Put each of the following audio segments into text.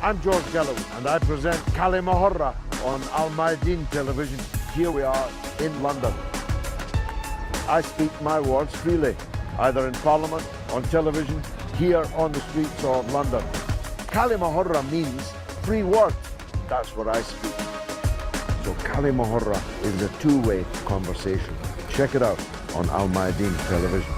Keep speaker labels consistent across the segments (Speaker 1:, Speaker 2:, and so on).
Speaker 1: I'm George Galloway, and I present كلمة on Mayadeen television. Here we are in London. I speak my words freely, either in Parliament, on television, here on the streets of London. كلمة means free word. That's what I speak. So كلمة is a two-way conversation. Check it out on Mayadeen television.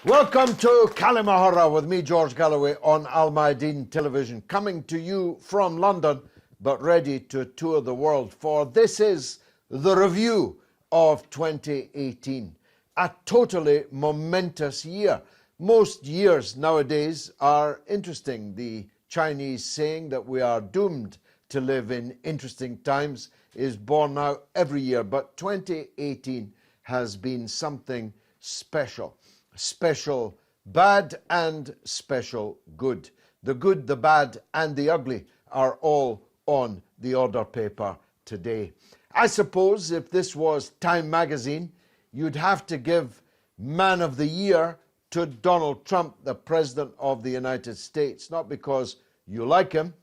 Speaker 1: Welcome to كلمة with me, George Galloway, on Mayadeen television, coming to you from London, but ready to tour the world, for this is the review of 2018. A totally momentous year. Most years nowadays are interesting. The Chinese saying that we are doomed to live in interesting times is borne out every year, but 2018 has been something special. Special bad and special good. The good, the bad, and the ugly are all on the order paper today. I suppose if this was Time magazine, you'd have to give Man of the Year to Donald Trump, the President of the United States, not because you like him,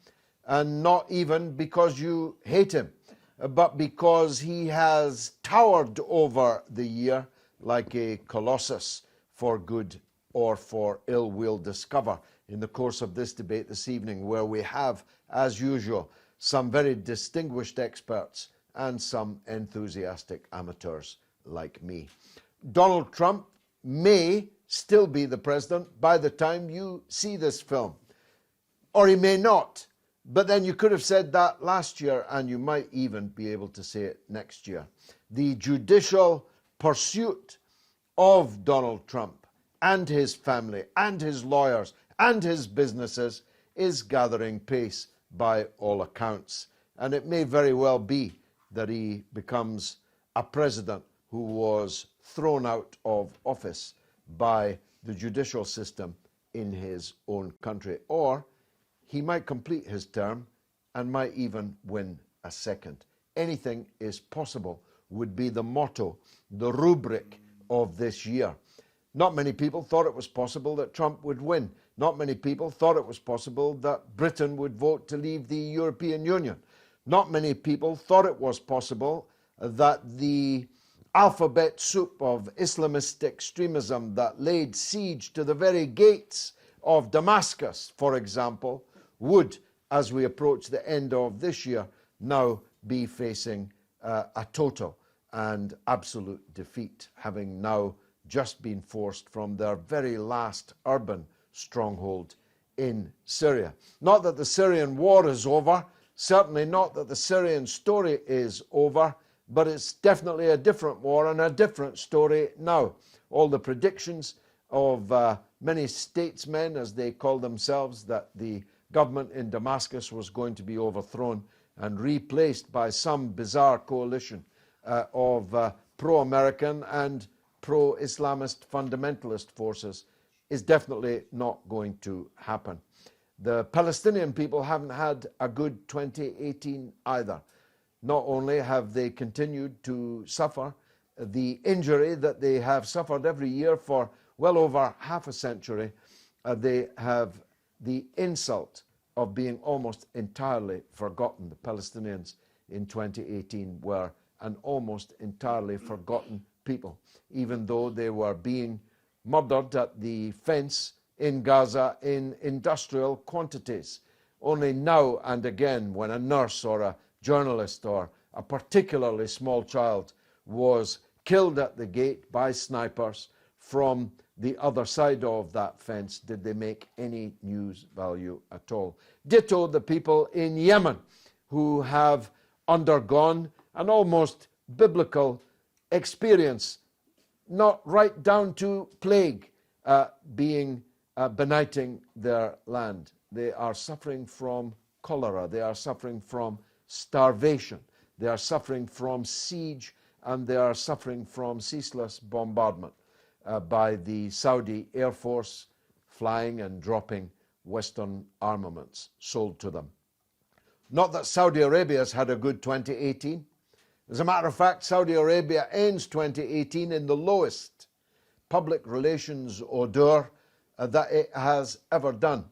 Speaker 1: and not even because you hate him, but because he has towered over the year like a colossus, for good or for ill. We'll discover in the course of this debate this evening, where we have, as usual, some very distinguished experts and some enthusiastic amateurs like me. Donald Trump may still be the president by the time you see this film, or he may not, but then you could have said that last year, and you might even be able to say it next year. The judicial pursuit of Donald Trump and his family and his lawyers and his businesses is gathering pace by all accounts. And it may very well be that he becomes a president who was thrown out of office by the judicial system in his own country. Or he might complete his term and might even win a second. Anything is possible would be the motto, the rubric of this year. Not many people thought it was possible that Trump would win. Not many people thought it was possible that Britain would vote to leave the European Union. Not many people thought it was possible that the alphabet soup of Islamist extremism that laid siege to the very gates of Damascus, for example, would, as we approach the end of this year, now be facing a total and absolute defeat, having now just been forced from their very last urban stronghold in Syria. Not that the Syrian war is over, certainly not that the Syrian story is over, but it's definitely a different war and a different story now. All the predictions of many statesmen, as they call themselves, that the government in Damascus was going to be overthrown and replaced by some bizarre coalition of pro-American and pro-Islamist fundamentalist forces is definitely not going to happen. The Palestinian people haven't had a good 2018 either. Not only have they continued to suffer the injury that they have suffered every year for well over half a century, they have the insult of being almost entirely forgotten. The Palestinians in 2018 were an almost entirely forgotten people, even though they were being murdered at the fence in Gaza in industrial quantities. Only now and again, when a nurse or a journalist or a particularly small child was killed at the gate by snipers from the other side of that fence, did they make any news value at all. Ditto the people in Yemen, who have undergone an almost biblical experience, not right down to plague benighting their land. They are suffering from cholera. They are suffering from starvation. They are suffering from siege, and they are suffering from ceaseless bombardment by the Saudi Air Force, flying and dropping Western armaments sold to them. Not that Saudi Arabia has had a good 2018. As a matter of fact, Saudi Arabia ends 2018 in the lowest public relations hors that it has ever done.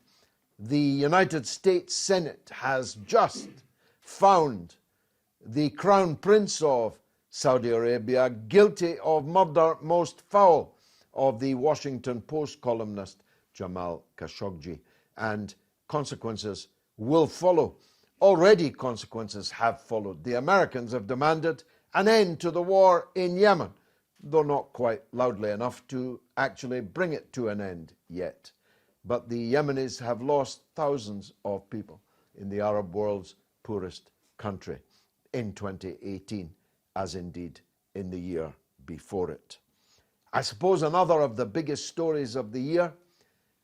Speaker 1: The United States Senate has just found the Crown Prince of Saudi Arabia guilty of murder most foul of the Washington Post columnist Jamal Khashoggi, and consequences will follow. Already consequences have followed. The Americans have demanded an end to the war in Yemen, though not quite loudly enough to actually bring it to an end yet. But the Yemenis have lost thousands of people in the Arab world's poorest country in 2018, as indeed in the year before it. I suppose another of the biggest stories of the year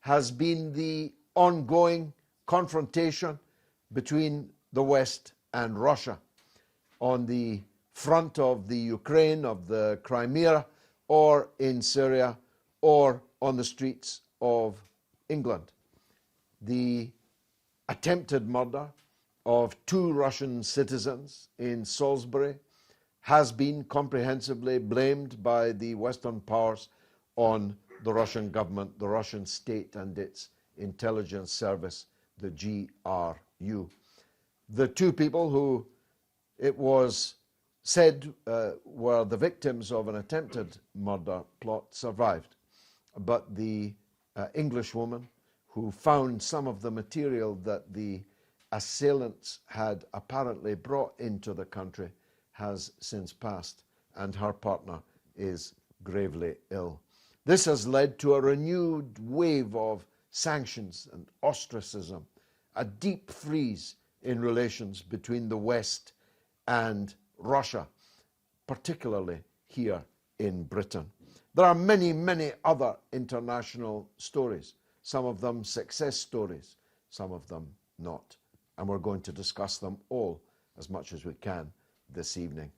Speaker 1: has been the ongoing confrontation between the West and Russia on the front of the Ukraine, of the Crimea, or in Syria, or on the streets of England. The attempted murder of 2 Russian citizens in Salisbury has been comprehensively blamed by the Western powers on the Russian government, the Russian state, and its intelligence service, the GRU. The 2 people who it was said were the victims of an attempted murder plot survived, but the English woman who found some of the material that the assailants had apparently brought into the country has since passed, and her partner is gravely ill. This has led to a renewed wave of sanctions and ostracism, a deep freeze in relations between the West and Russia, particularly here in Britain. There are many, many other international stories, some of them success stories, some of them not. And we're going to discuss them all as much as we can this evening.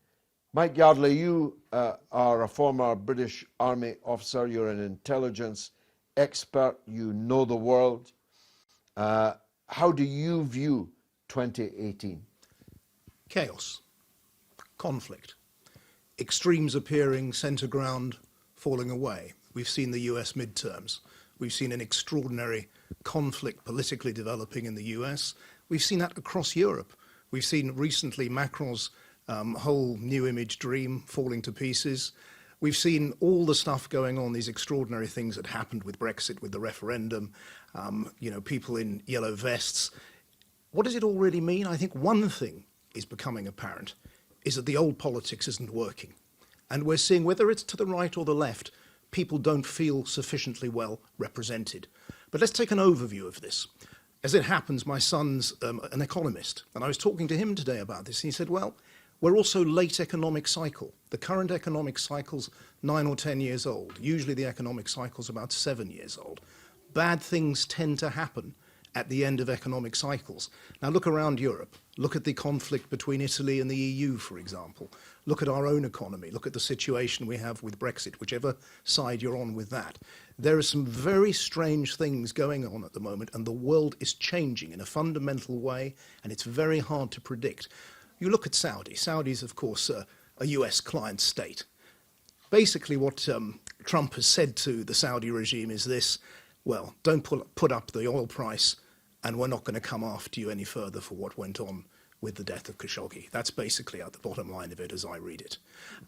Speaker 1: Mike Yardley, you are a former British Army officer. You're an intelligence expert. You know the world. How do you view 2018?
Speaker 2: Chaos, conflict, extremes appearing, centre ground falling away. We've seen the US midterms. We've seen an extraordinary conflict politically developing in the US. We've seen that across Europe. We've seen recently Macron's whole new image dream falling to pieces. We've seen all the stuff going on, these extraordinary things that happened with Brexit, with the referendum, people in yellow vests. What does it all really mean? I think one thing is becoming apparent, is that the old politics isn't working. And we're seeing, whether it's to the right or the left, people don't feel sufficiently well represented. But let's take an overview of this. As it happens, my son's an economist, and I was talking to him today about this, and he said, well, we're also late economic cycle. The current economic cycle's 9 or 10 years old. Usually the economic cycle's about 7 years old. Bad things tend to happen at the end of economic cycles. Now look around Europe. Look at the conflict between Italy and the EU, for example. Look at our own economy. Look at the situation we have with Brexit, whichever side you're on with that. There are some very strange things going on at the moment, and the world is changing in a fundamental way, and it's very hard to predict. You look at Saudi. Saudi's, of course, a US client state. Basically what Trump has said to the Saudi regime is this: well, don't put up the oil price, and we're not going to come after you any further for what went on with the death of Khashoggi. That's basically at the bottom line of it as I read it.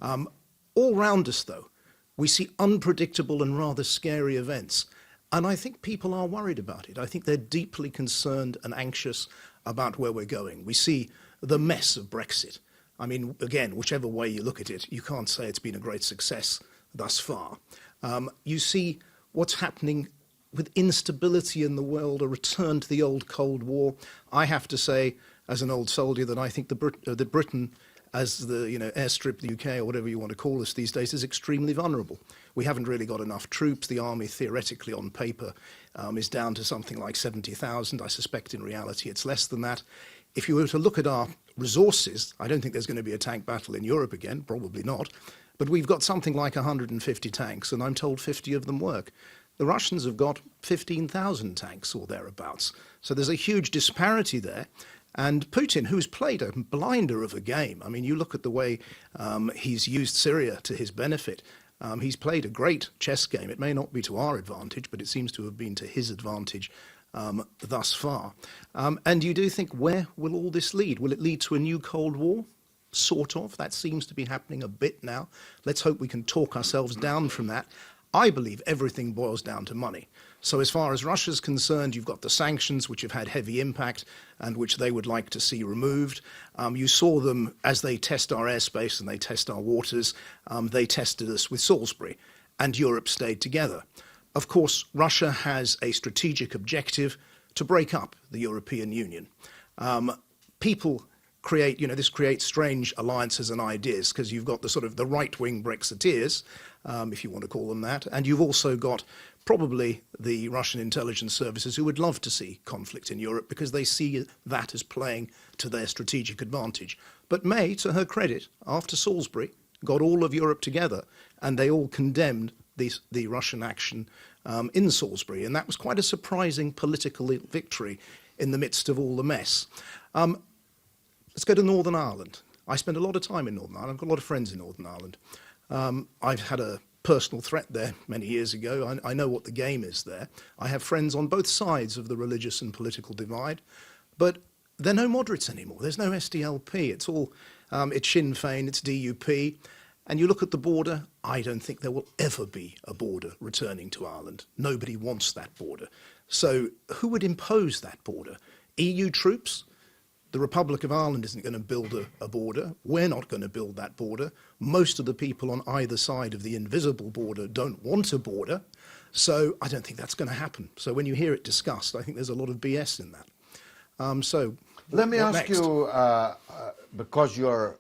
Speaker 2: All round us, though, we see unpredictable and rather scary events. And I think people are worried about it. I think they're deeply concerned and anxious about where we're going. We see the mess of Brexit. I mean, again, whichever way you look at it, you can't say it's been a great success thus far. You see what's happening with instability in the world, a return to the old Cold War. I have to say, as an old soldier, that I think that Britain, as the airstrip, the UK, or whatever you want to call us these days, is extremely vulnerable. We haven't really got enough troops. The army, theoretically, on paper, is down to something like 70,000. I suspect in reality it's less than that. If you were to look at our resources, I don't think there's going to be a tank battle in Europe again, probably not. But we've got something like 150 tanks, and I'm told 50 of them work. The Russians have got 15,000 tanks or thereabouts. So there's a huge disparity there. And Putin, who's played a blinder of a game, I mean, you look at the way he's used Syria to his benefit. He's played a great chess game. It may not be to our advantage, but it seems to have been to his advantage thus far. And you do think, where will all this lead? Will it lead to a new Cold War? Sort of. That seems to be happening a bit now. Let's hope we can talk ourselves down from that. I believe everything boils down to money. So as far as Russia's concerned, you've got the sanctions, which have had heavy impact and which they would like to see removed. You saw them as they test our airspace and they test our waters. They tested us with Salisbury, and Europe stayed together. Of course, Russia has a strategic objective to break up the European Union. People create, this creates strange alliances and ideas, because you've got the sort of the right-wing Brexiteers, if you want to call them that, and you've also got probably the Russian intelligence services who would love to see conflict in Europe because they see that as playing to their strategic advantage. But May, to her credit, after Salisbury, got all of Europe together, and they all condemned the Russian action in Salisbury, and that was quite a surprising political victory in the midst of all the mess. Let's go to Northern Ireland. I spent a lot of time in Northern Ireland. I've got a lot of friends in Northern Ireland. I've had a personal threat there many years ago. I know what the game is there. I have friends on both sides of the religious and political divide, but there are no moderates anymore. There's no SDLP. It's all, it's Sinn Féin, it's DUP. And you look at the border, I don't think there will ever be a border returning to Ireland. Nobody wants that border. So who would impose that border? EU troops? The Republic of Ireland isn't going to build a border. We're not going to build that border. Most of the people on either side of the invisible border don't want a border. So I don't think that's going to happen. So when you hear it discussed, I think there's a lot of BS in that. So
Speaker 1: let me ask
Speaker 2: next?
Speaker 1: you, because you're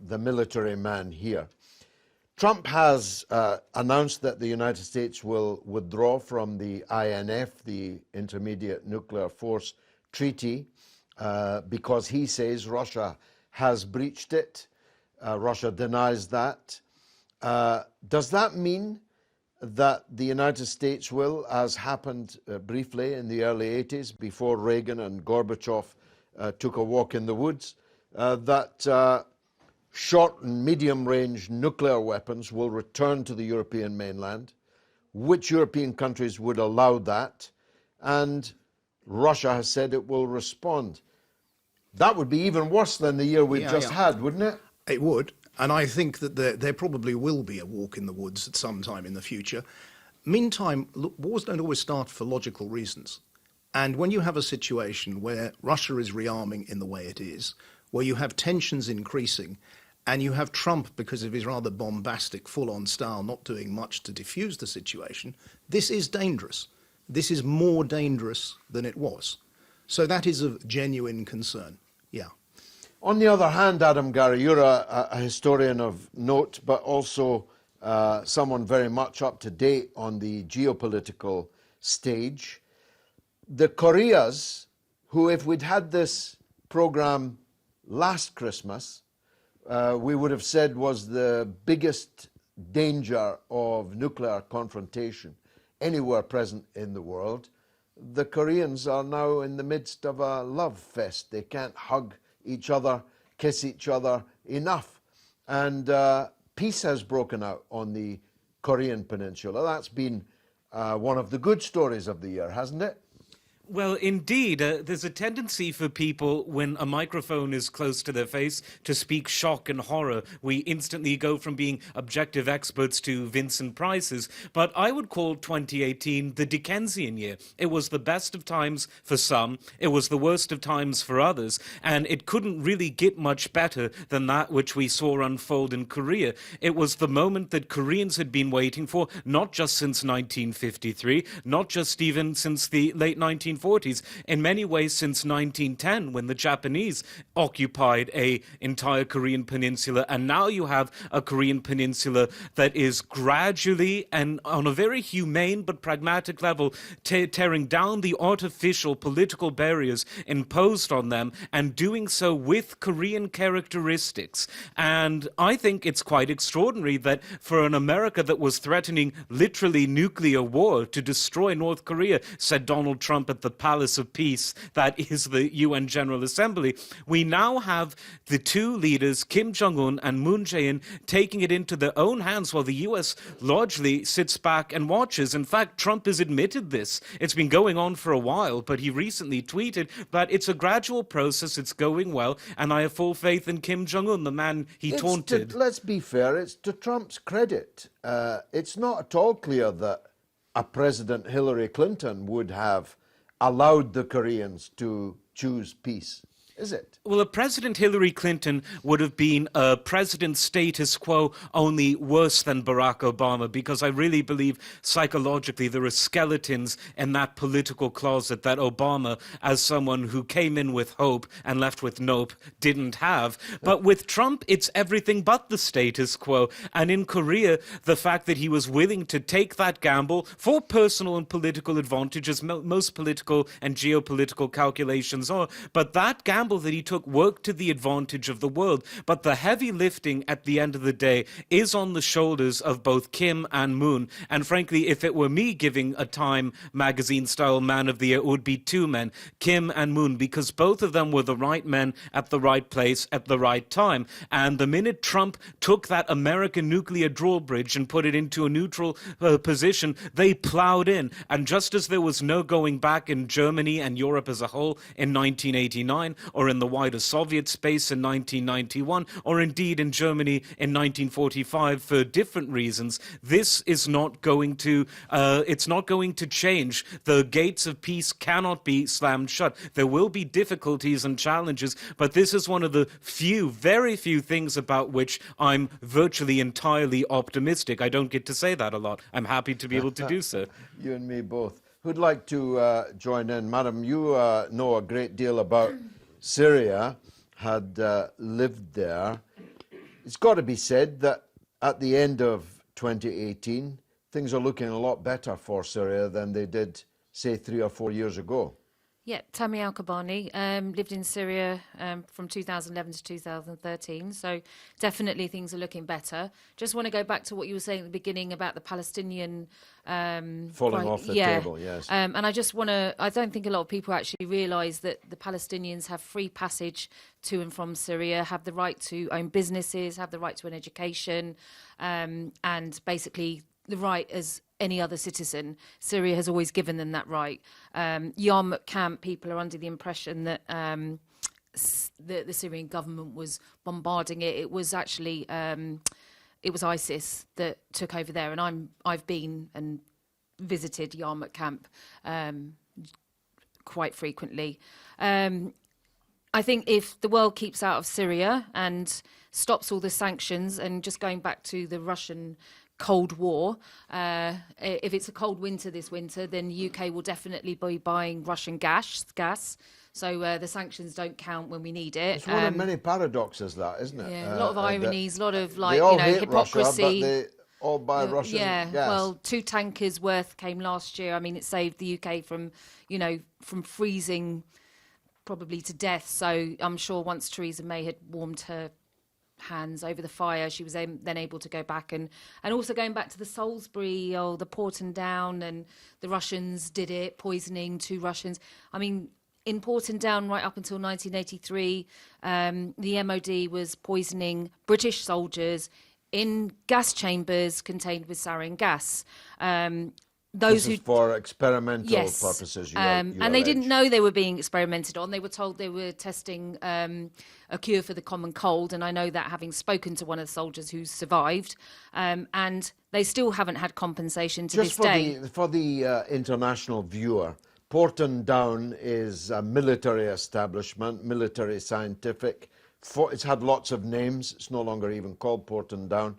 Speaker 1: the military man here, Trump has announced that the United States will withdraw from the INF, the Intermediate Nuclear Force Treaty, because he says Russia has breached it. Russia denies that. Does that mean that the United States will, as happened briefly in the early 80s before Reagan and Gorbachev took a walk in the woods, that short and medium-range nuclear weapons will return to the European mainland? Which European countries would allow that? And Russia has said it will respond. That would be even worse than the year we've just had, wouldn't it?
Speaker 2: It would. And I think that there probably will be a walk in the woods at some time in the future. Meantime, wars don't always start for logical reasons. And when you have a situation where Russia is rearming in the way it is, where you have tensions increasing, and you have Trump, because of his rather bombastic, full-on style, not doing much to diffuse the situation, this is dangerous. This is more dangerous than it was. So that is of genuine concern, yeah.
Speaker 1: On the other hand, Adam Gary, you're a historian of note, but also someone very much up to date on the geopolitical stage. The Koreas, who, if we'd had this program last Christmas, we would have said was the biggest danger of nuclear confrontation anywhere present in the world, the Koreans are now in the midst of a love fest. They can't hug each other, kiss each other enough. And peace has broken out on the Korean peninsula. That's been one of the good stories of the year, hasn't it?
Speaker 3: Well, indeed, there's a tendency for people, when a microphone is close to their face, to speak shock and horror. We instantly go from being objective experts to Vincent Prices. But I would call 2018 the Dickensian year. It was the best of times for some, it was the worst of times for others, and it couldn't really get much better than that which we saw unfold in Korea. It was the moment that Koreans had been waiting for, not just since 1953, not just even since the late 1940s, in many ways since 1910, when the Japanese occupied an entire Korean peninsula. And now you have a Korean peninsula that is gradually and on a very humane but pragmatic level tearing down the artificial political barriers imposed on them, and doing so with Korean characteristics. And I think it's quite extraordinary that for an America that was threatening literally nuclear war to destroy North Korea, said Donald Trump at the Palace of Peace that is the UN General Assembly. We now have the two leaders, Kim Jong-un and Moon Jae-in, taking it into their own hands while the US largely sits back and watches. In fact, Trump has admitted this. It's been going on for a while, but he recently tweeted that it's a gradual process, it's going well, and I have full faith in Kim Jong-un, the man he taunted.
Speaker 1: Let's be fair, it's to Trump's credit. It's not at all clear that a President Hillary Clinton would have allowed the Koreans to choose peace, is it?
Speaker 3: Well, a President Hillary Clinton would have been a president status quo, only worse than Barack Obama, because I really believe psychologically there are skeletons in that political closet that Obama, as someone who came in with hope and left with nope, didn't have. But with Trump, it's everything but the status quo. And in Korea, the fact that he was willing to take that gamble for personal and political advantages, most political and geopolitical calculations are, but that gamble that he took worked to the advantage of the world. But the heavy lifting at the end of the day is on the shoulders of both Kim and Moon. And frankly, if it were me giving a Time magazine style man of the year, it would be two men, Kim and Moon, because both of them were the right men at the right place at the right time. And the minute Trump took that American nuclear drawbridge and put it into a neutral position, they plowed in. And just as there was no going back in Germany and Europe as a whole in 1989, or in the wider Soviet space in 1991, or indeed in Germany in 1945 for different reasons, this is not going to, it's not going to change. The gates of peace cannot be slammed shut. There will be difficulties and challenges, but this is one of the few, very few things about which I'm virtually entirely optimistic. I don't get to say that a lot. I'm happy to be able to do so.
Speaker 1: You and me both. Who'd like to join in? Madam, you know a great deal about Syria, had lived there. It's got to be said that at the end of 2018, things are looking a lot better for Syria than they did, say, 3 or 4 years ago.
Speaker 4: Yeah, Tammy Al-Kabani lived in Syria from 2011 to 2013, so definitely things are looking better. Just want to go back to what you were saying at the beginning about the Palestinian...
Speaker 1: falling off the table, yes.
Speaker 4: And I just want to... I don't think a lot of people actually realise that the Palestinians have free passage to and from Syria, have the right to own businesses, have the right to an education, and basically the right as any other citizen. Syria has always given them that right. Yarmouk camp, people are under the impression that the Syrian government was bombarding it. It was actually it was ISIS that took over there, and I've been and visited Yarmouk camp quite frequently. I think if the world keeps out of Syria and stops all the sanctions, and just going back to the Russian Cold War, if it's a cold winter this winter, then the UK will definitely be buying Russian gas. So the sanctions don't count when we need it.
Speaker 1: It's one of many paradoxes, that, isn't it?
Speaker 4: Yeah, a lot of ironies, a lot of
Speaker 1: Hypocrisy.
Speaker 4: hypocrisy.
Speaker 1: Russia, but they all buy Russian gas.
Speaker 4: Well, 2 tankers worth came last year. I mean, it saved the UK from freezing probably to death. So I'm sure once Theresa May had warmed her hands over the fire, she was then able to go back and also going back to the Salisbury, the Porton Down, and the Russians did it, poisoning 2 Russians. I mean, in Porton Down, right up until 1983, the MOD was poisoning British soldiers in gas chambers contained with sarin gas.
Speaker 1: This is for experimental purposes.
Speaker 4: And they didn't know they were being experimented on. They were told they were testing a cure for the common cold, and I know that having spoken to one of the soldiers who survived, and they still haven't had compensation to this day.
Speaker 1: Just for the international viewer, Porton Down is a military establishment, military scientific. It's had lots of names. It's no longer even called Porton Down.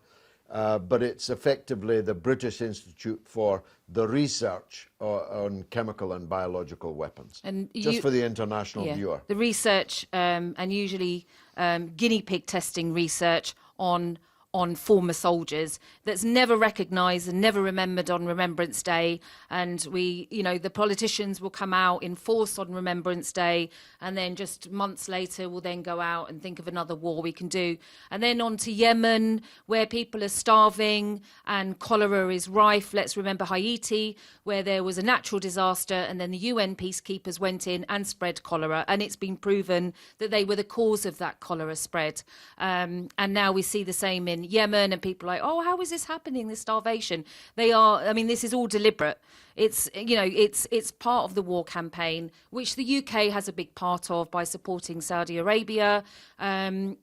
Speaker 1: But it's effectively the British Institute for the Research on Chemical and Biological Weapons. And just for the international viewer.
Speaker 4: The research and usually guinea pig testing research on on former soldiers that's never recognised and never remembered on Remembrance Day. And we, the politicians will come out in force on Remembrance Day, and then just months later we'll then go out and think of another war we can do. And then on to Yemen, where people are starving and cholera is rife. Let's remember Haiti, where there was a natural disaster and then the UN peacekeepers went in and spread cholera, and it's been proven that they were the cause of that cholera spread. And now we see the same in Yemen, and people are like, oh, how is this happening, this starvation? This is all deliberate. It's part of the war campaign, which the UK has a big part of by supporting Saudi Arabia.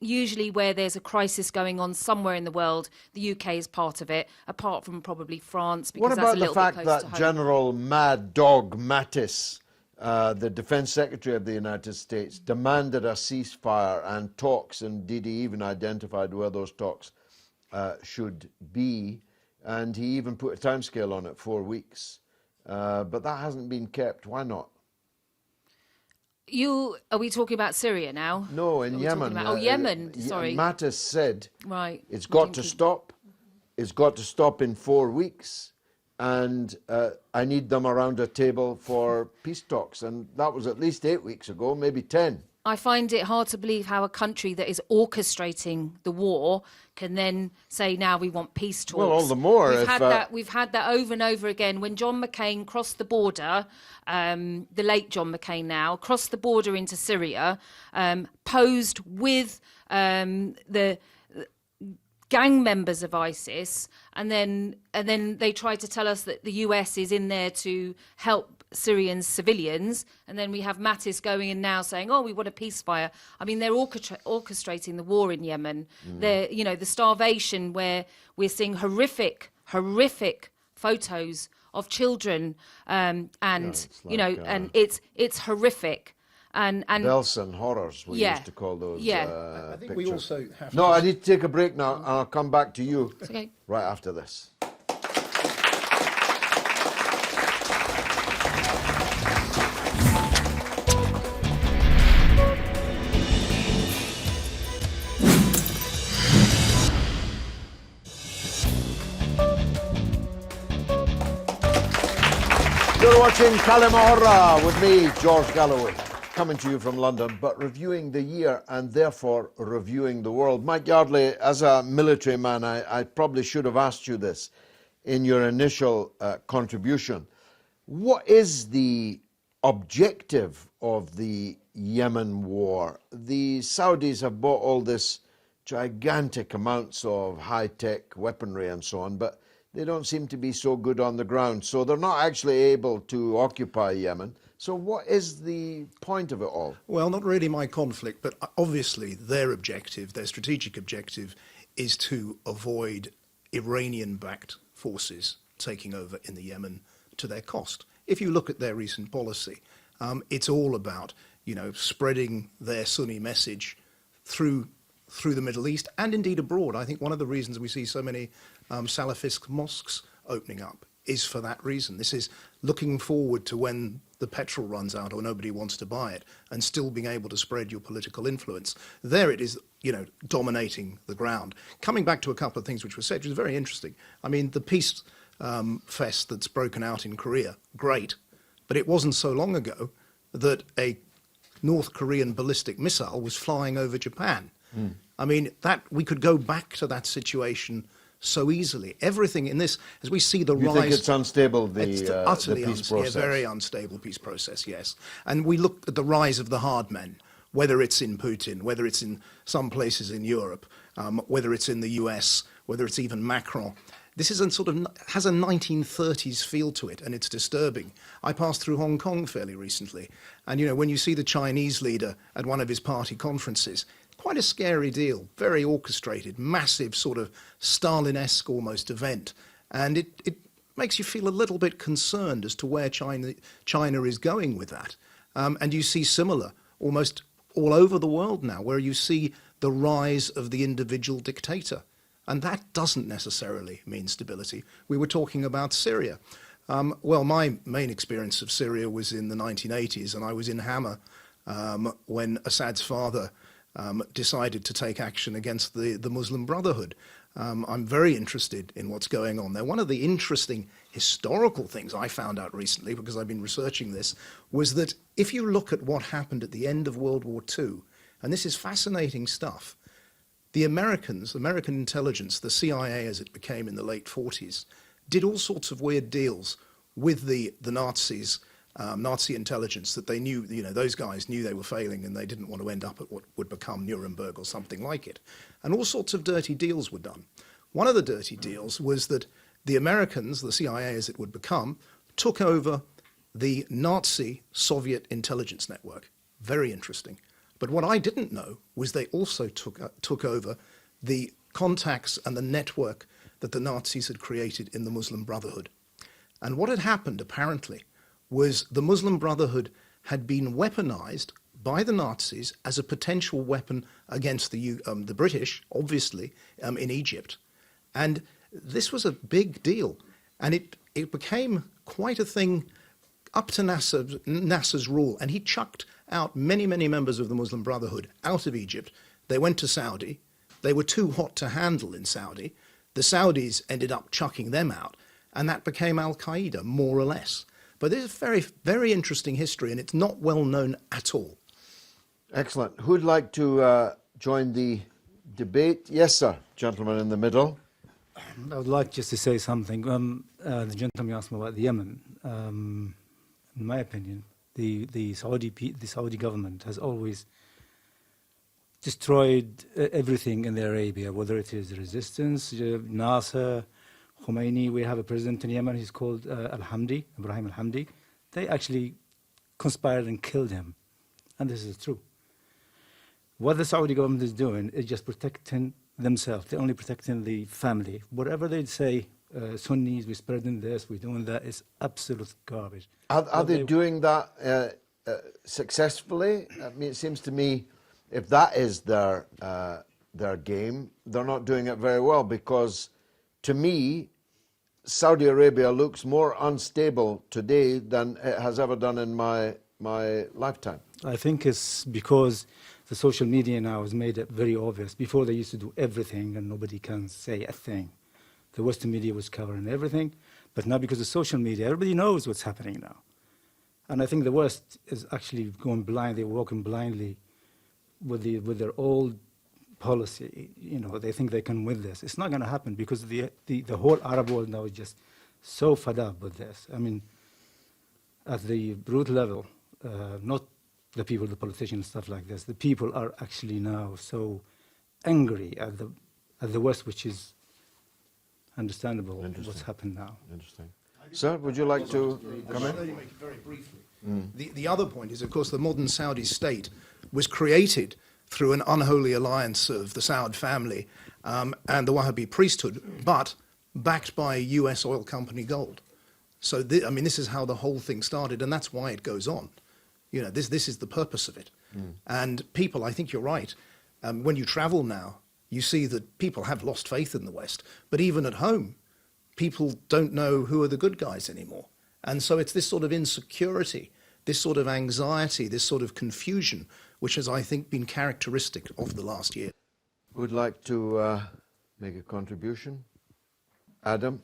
Speaker 4: Usually where there's a crisis going on somewhere in the world, the UK is part of it, apart from probably France, because
Speaker 1: What
Speaker 4: that's a
Speaker 1: about the
Speaker 4: little bit
Speaker 1: fact
Speaker 4: close
Speaker 1: that
Speaker 4: to home.
Speaker 1: General Mad Dog Mattis, the Defense Secretary of the United States, demanded a ceasefire and talks, and indeed he even identified where those talks should be, and he even put a timescale on it, 4 weeks. But that hasn't been kept. Why not?
Speaker 4: Are we talking about Syria now?
Speaker 1: No, in Yemen.
Speaker 4: Yemen, sorry.
Speaker 1: Mattis said
Speaker 4: Right.
Speaker 1: it's got to stop. It's got to stop in 4 weeks. And I need them around a table for peace talks. And that was at least 8 weeks ago, maybe 10.
Speaker 4: I find it hard to believe how a country that is orchestrating the war can then say, now we want peace talks.
Speaker 1: Well, all the more
Speaker 4: We've had that over and over again. When John McCain crossed the border, the late John McCain now, crossed the border into Syria, posed with the gang members of ISIS, and then they tried to tell us that the US is in there to help Syrian civilians, and then we have Mattis going in now saying, oh, we want a ceasefire. I mean, they're orchestrating the war in Yemen. They're, the starvation, where we're seeing horrific photos of children, and it's horrific. And
Speaker 1: Belsen horrors, we used to call those
Speaker 2: I think
Speaker 1: pictures.
Speaker 2: we also have
Speaker 1: No, I need to take a break now, and I'll come back to you
Speaker 4: okay.
Speaker 1: right after this. You're watching كلمة with me, George Galloway, coming to you from London, but reviewing the year and therefore reviewing the world. Mike Yardley, as a military man, I probably should have asked you this in your initial contribution. What is the objective of the Yemen war? The Saudis have bought all this gigantic amounts of high-tech weaponry and so on, but they don't seem to be so good on the ground, so they're not actually able to occupy Yemen. So what is the point of it all?
Speaker 2: Well, not really my conflict, but obviously their objective, their strategic objective, is to avoid Iranian-backed forces taking over in the Yemen to their cost. If you look at their recent policy, it's all about, spreading their Sunni message through the Middle East and indeed abroad. I think one of the reasons we see so many Salafist mosques opening up is for that reason. This is looking forward to when the petrol runs out or nobody wants to buy it, and still being able to spread your political influence. There it is, dominating the ground. Coming back to a couple of things which were said, which was very interesting. I mean, the peace fest that's broken out in Korea, great. But it wasn't so long ago that a North Korean ballistic missile was flying over Japan. I mean, we could go back to that situation so easily. Everything in this, as we see the rise...
Speaker 1: You think it's unstable,
Speaker 2: utterly
Speaker 1: the peace process?
Speaker 2: Yeah, very unstable peace process, yes. And we look at the rise of the hard men, whether it's in Putin, whether it's in some places in Europe, whether it's in the US, whether it's even Macron. This is has a 1930s feel to it, and it's disturbing. I passed through Hong Kong fairly recently, and when you see the Chinese leader at one of his party conferences, quite a scary deal, very orchestrated, massive sort of Stalin-esque almost event. And it makes you feel a little bit concerned as to where China is going with that. And you see similar almost all over the world now, where you see the rise of the individual dictator. And that doesn't necessarily mean stability. We were talking about Syria. Well, my main experience of Syria was in the 1980s, and I was in Hama when Assad's father decided to take action against the Muslim Brotherhood. I'm very interested in what's going on there. One of the interesting historical things I found out recently, because I've been researching this, was that if you look at what happened at the end of World War II, and this is fascinating stuff, the Americans, American intelligence, the CIA as it became in the late 40s, did all sorts of weird deals with the Nazis, Nazi intelligence, that they knew, those guys knew they were failing and they didn't want to end up at what would become Nuremberg or something like it. And all sorts of dirty deals were done. One of the dirty deals was that the Americans, the CIA as it would become, took over the Nazi Soviet intelligence network. Very interesting. But what I didn't know was they also took over the contacts and the network that the Nazis had created in the Muslim Brotherhood. And what had happened, apparently, was the Muslim Brotherhood had been weaponized by the Nazis as a potential weapon against the British, obviously, in Egypt. And this was a big deal. And it became quite a thing up to Nasser's rule. And he chucked out many, many members of the Muslim Brotherhood out of Egypt. They went to Saudi. They were too hot to handle in Saudi. The Saudis ended up chucking them out. And that became Al-Qaeda, more or less. But this is a very, very interesting history, and it's not well known at all.
Speaker 1: Excellent. Who'd like to join the debate? Yes, sir. Gentleman in the middle.
Speaker 5: I would like just to say something. The gentleman asked me about the Yemen. In my opinion, the Saudi government has always destroyed everything in the Arabia, whether it is resistance, Nasser, Khomeini. We have a president in Yemen, he's called Ibrahim al-Hamdi. They actually conspired and killed him. And this is true. What the Saudi government is doing is just protecting themselves. They're only protecting the family. Whatever they say, Sunnis, we're spreading this, we're doing that, is absolute garbage.
Speaker 1: Are they doing that successfully? I mean, it seems to me if that is their game, they're not doing it very well, because to me, Saudi Arabia looks more unstable today than it has ever done in my lifetime.
Speaker 5: I think it's because the social media now has made it very obvious. Before they used to do everything and nobody can say a thing. The Western media was covering everything, but now because of social media, everybody knows what's happening now. And I think the West is actually going blind. They're walking blindly with their old policy. They think they can win this. It's not going to happen, because the whole Arab world now is just so fed up with this. I mean, at the root level, not the people, the politicians, stuff like this. The people are actually now so angry at the West, which is understandable. What's happened now.
Speaker 1: Interesting. Sir, would you like to come in?
Speaker 2: I'll only make it very briefly. The other point is, of course, the modern Saudi state was created through an unholy alliance of the Saud family and the Wahhabi priesthood, but backed by US oil company gold. So, this is how the whole thing started, and that's why it goes on. This is the purpose of it. And people, I think you're right, when you travel now, you see that people have lost faith in the West. But even at home, people don't know who are the good guys anymore. And so it's this sort of insecurity, this sort of anxiety, this sort of confusion, which has, I think, been characteristic of the last year.
Speaker 1: Would like to make a contribution? Adam?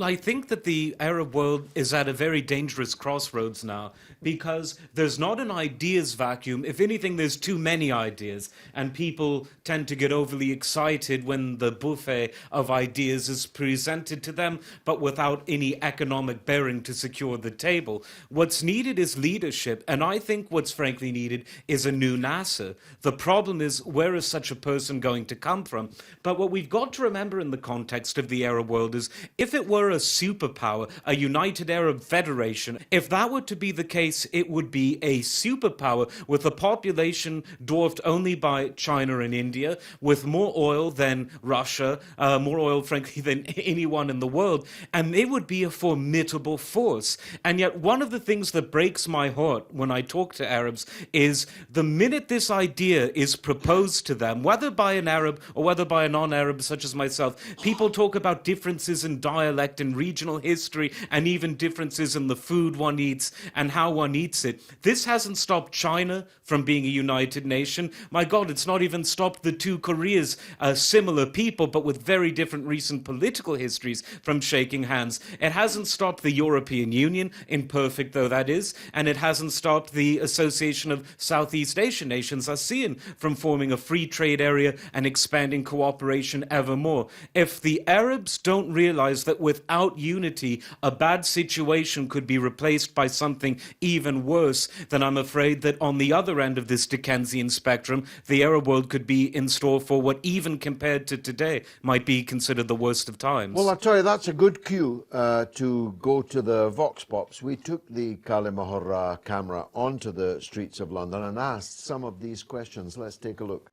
Speaker 3: I think that the Arab world is at a very dangerous crossroads now, because there's not an ideas vacuum. If anything, there's too many ideas, and people tend to get overly excited when the buffet of ideas is presented to them, but without any economic bearing to secure the table. What's needed is leadership, and I think what's frankly needed is a new Nasser. The problem is, where is such a person going to come from? But what we've got to remember in the context of the Arab world is, if it were a superpower, a United Arab Federation, if that were to be the case, it would be a superpower with a population dwarfed only by China and India, with more oil than Russia, more oil, frankly, than anyone in the world, and they would be a formidable force. And yet one of the things that breaks my heart when I talk to Arabs is the minute this idea is proposed to them, whether by an Arab or whether by a non-Arab such as myself, people talk about differences in dialect dialect and regional history and even differences in the food one eats and how one eats it. This hasn't stopped China from being a united nation. My God, it's not even stopped the two Koreas, similar people but with very different recent political histories, from shaking hands. It hasn't stopped the European Union, imperfect though that is, and it hasn't stopped the Association of Southeast Asian Nations, ASEAN, from forming a free trade area and expanding cooperation ever more. If the Arabs don't realize that without unity, a bad situation could be replaced by something even worse, then I'm afraid that on the other end of this Dickensian spectrum, the Arab world could be in store for what, even compared to today, might be considered the worst of times.
Speaker 1: Well, I tell you, that's a good cue to go to the Vox Pops. We took the كلمة camera onto the streets of London and asked some of these questions. Let's take a look.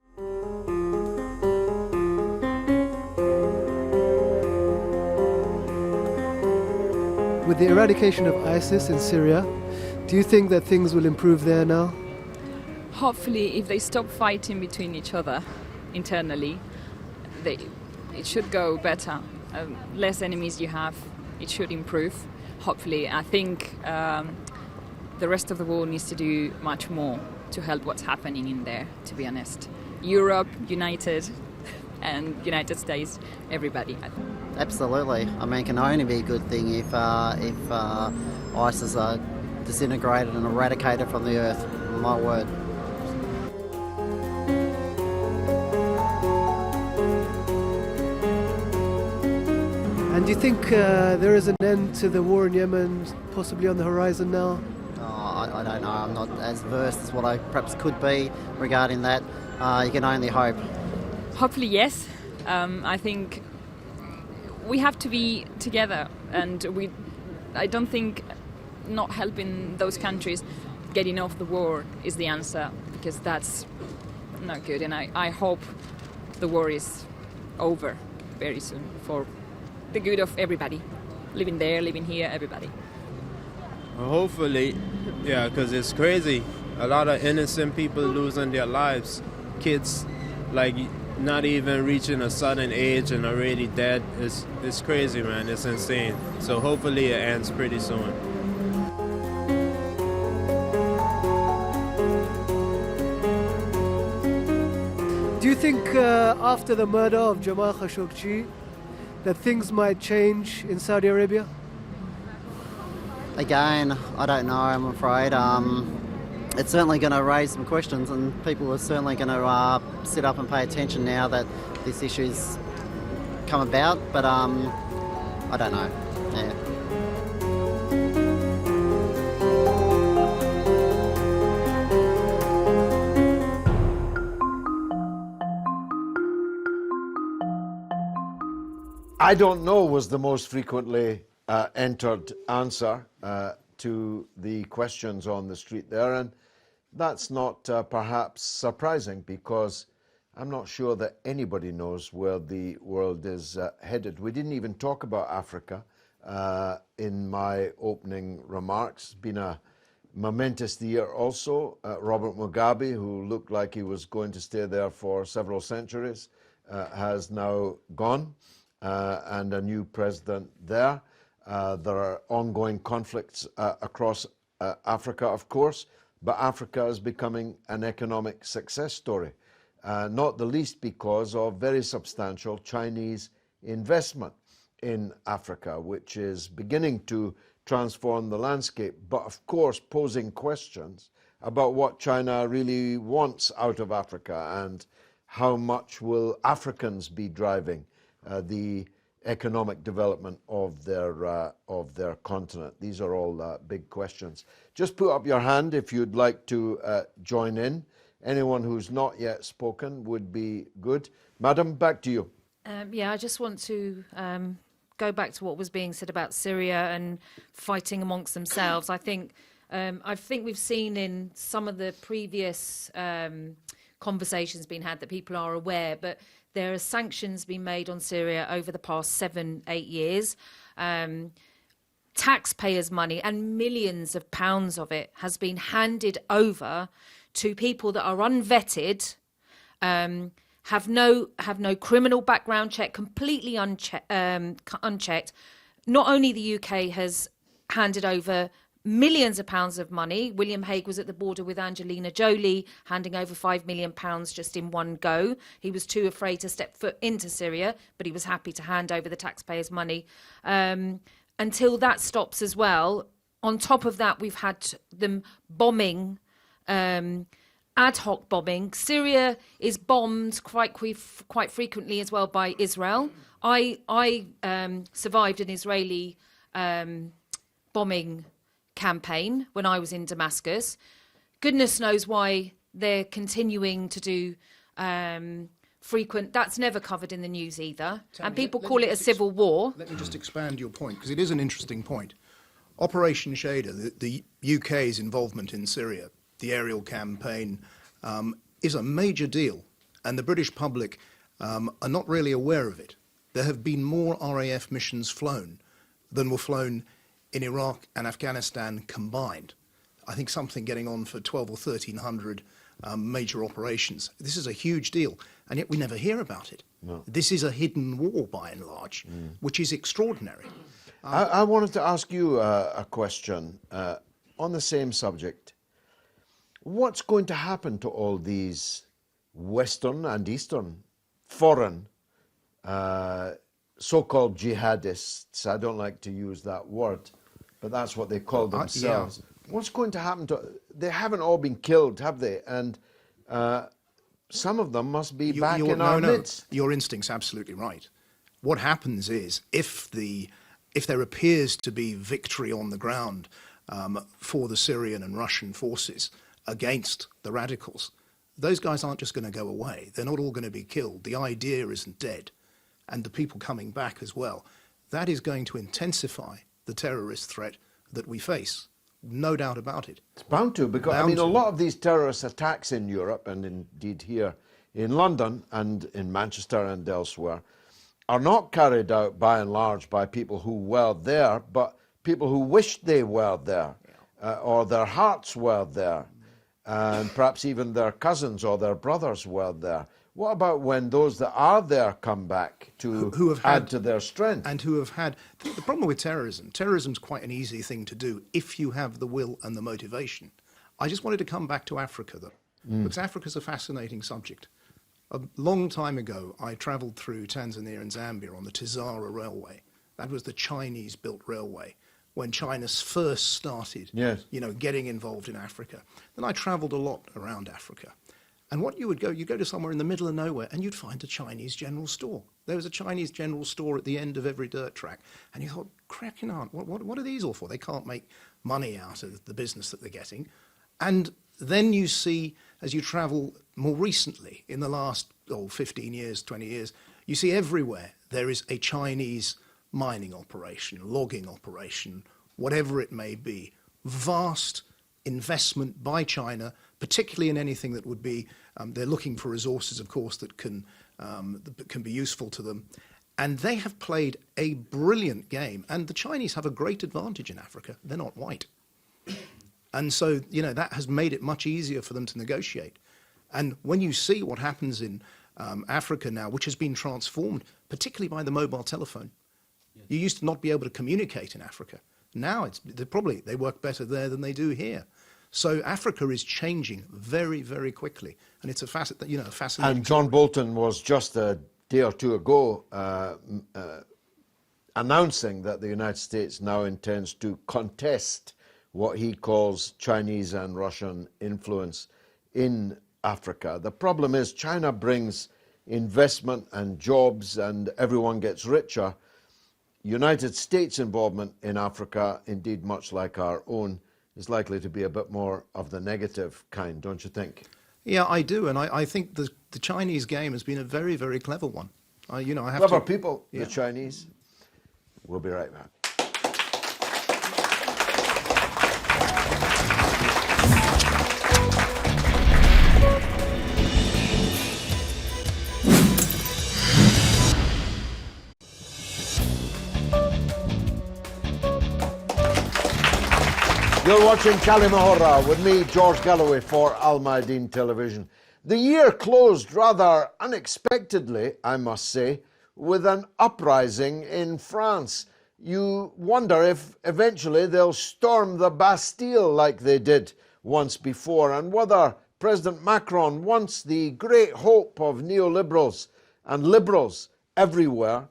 Speaker 6: With the eradication of ISIS in Syria, do you think that things will improve there now?
Speaker 7: Hopefully, if they stop fighting between each other internally, it should go better. Less enemies you have, it should improve. Hopefully, I think the rest of the world needs to do much more to help what's happening in there, to be honest. Europe, united, and United States, everybody.
Speaker 8: Absolutely. I mean, it can only be a good thing if ISIS are disintegrated and eradicated from the earth. My word.
Speaker 6: And do you think there is an end to the war in Yemen possibly on the horizon now?
Speaker 8: I don't know. I'm not as versed as what I perhaps could be regarding that. You can only hope.
Speaker 7: Hopefully, yes. I think we have to be together, and I don't think not helping those countries getting off the war is the answer, because that's not good. And I hope the war is over very soon for the good of everybody, living there, living here, everybody.
Speaker 9: Well, hopefully, yeah, because it's crazy. A lot of innocent people losing their lives. Kids, like, not even reaching a certain age and already dead. It's crazy, man. It's insane. So hopefully it ends pretty soon.
Speaker 6: Do you think after the murder of Jamal Khashoggi that things might change in Saudi Arabia?
Speaker 8: Again, I don't know, I'm afraid. It's certainly going to raise some questions, and people are certainly going to sit up and pay attention now that this issue's come about, but I don't know. Yeah.
Speaker 1: I don't know was the most frequently entered answer to the questions on the street there, and that's not perhaps surprising, because I'm not sure that anybody knows where the world is headed. We didn't even talk about Africa in my opening remarks. It's been a momentous year also. Robert Mugabe, who looked like he was going to stay there for several centuries, has now gone, and a new president there. There are ongoing conflicts across Africa, of course, but Africa is becoming an economic success story, not the least because of very substantial Chinese investment in Africa, which is beginning to transform the landscape, but of course posing questions about what China really wants out of Africa and how much will Africans be driving the economic development of their continent. These are all big questions. Just put up your hand if you'd like to join in. Anyone who's not yet spoken would be good. Madam, back to you.
Speaker 4: Yeah, I just want to go back to what was being said about Syria and fighting amongst themselves. I think we've seen in some of the previous conversations being had that people are aware, but there are sanctions being made on Syria over the past 7-8 years. Taxpayers' money, and millions of pounds of it, has been handed over to people that are unvetted, have no criminal background check, completely unchecked, not only the UK has handed over millions of pounds of money. William Hague was at the border with Angelina Jolie, handing over £5 million just in one go. He was too afraid to step foot into Syria, but he was happy to hand over the taxpayers' money. Until that stops as well, on top of that, we've had them bombing, ad hoc bombing. Syria is bombed quite frequently as well by Israel. I survived an Israeli bombing campaign when I was in Damascus. Goodness knows why they're continuing to do frequent. That's never covered in the news either. And people call it a civil war.
Speaker 2: Let me just expand your point, because it is an interesting point. Operation Shader, the UK's involvement in Syria, the aerial campaign, is a major deal, and the British public are not really aware of it. There have been more RAF missions flown than were flown in Iraq and Afghanistan combined. I think something getting on for 12 or 1,300 major operations. This is a huge deal, and yet we never hear about it. No. This is a hidden war, by and large, which is extraordinary.
Speaker 1: I wanted to ask you a question on the same subject. What's going to happen to all these Western and Eastern foreign so-called jihadists? I don't like to use that word, but that's what they call themselves. Yeah. What's going to happen to... They haven't all been killed, have they? And some of them must be back in our midst.
Speaker 2: Your instinct's absolutely right. What happens is, if there appears to be victory on the ground for the Syrian and Russian forces against the radicals, those guys aren't just going to go away. They're not all going to be killed. The idea isn't dead. And the people coming back as well. That is going to intensify the terrorist threat that we face. No doubt about it.
Speaker 1: It's bound to, because I mean, a lot of these terrorist attacks in Europe, and indeed here in London and in Manchester and elsewhere, are not carried out by and large by people who were there, but people who wished they were there, or their hearts were there, and perhaps even their cousins or their brothers were there. What about when those that are there come back to who have add to their strength?
Speaker 2: And who have had... The problem with terrorism's quite an easy thing to do if you have the will and the motivation. I just wanted to come back to Africa, though, because Africa's a fascinating subject. A long time ago, I travelled through Tanzania and Zambia on the Tazara Railway. That was the Chinese-built railway when China first started, getting involved in Africa. Then I travelled a lot around Africa. And what you go to somewhere in the middle of nowhere and you'd find a Chinese general store. There was a Chinese general store at the end of every dirt track. And you thought, cracking on, what are these all for? They can't make money out of the business that they're getting. And then you see, as you travel more recently, in the last 15 years, 20 years, you see everywhere there is a Chinese mining operation, logging operation, whatever it may be. Vast investment by China, particularly in anything that would be, they're looking for resources, of course, that can be useful to them. And they have played a brilliant game. And the Chinese have a great advantage in Africa. They're not white. And so, that has made it much easier for them to negotiate. And when you see what happens in Africa now, which has been transformed, particularly by the mobile telephone, you used to not be able to communicate in Africa. Now they work better there than they do here. So Africa is changing very, very quickly, and it's a fascinating.
Speaker 1: And John Bolton was just a day or two ago announcing that the United States now intends to contest what he calls Chinese and Russian influence in Africa. The problem is China brings investment and jobs, and everyone gets richer. United States involvement in Africa, indeed much like our own, is likely to be a bit more of the negative kind, don't you think?
Speaker 2: Yeah, I do, and I think the Chinese game has been a very, very clever one. I have
Speaker 1: clever people, the Chinese. We'll be right back. You're watching كلمة with me, George غالاوي, for Mayadeen television. The year closed rather unexpectedly, I must say, with an uprising in France. you wonder if eventually they'll storm the Bastille like they did once before, and whether President Macron wants the great hope of neoliberals and liberals everywhere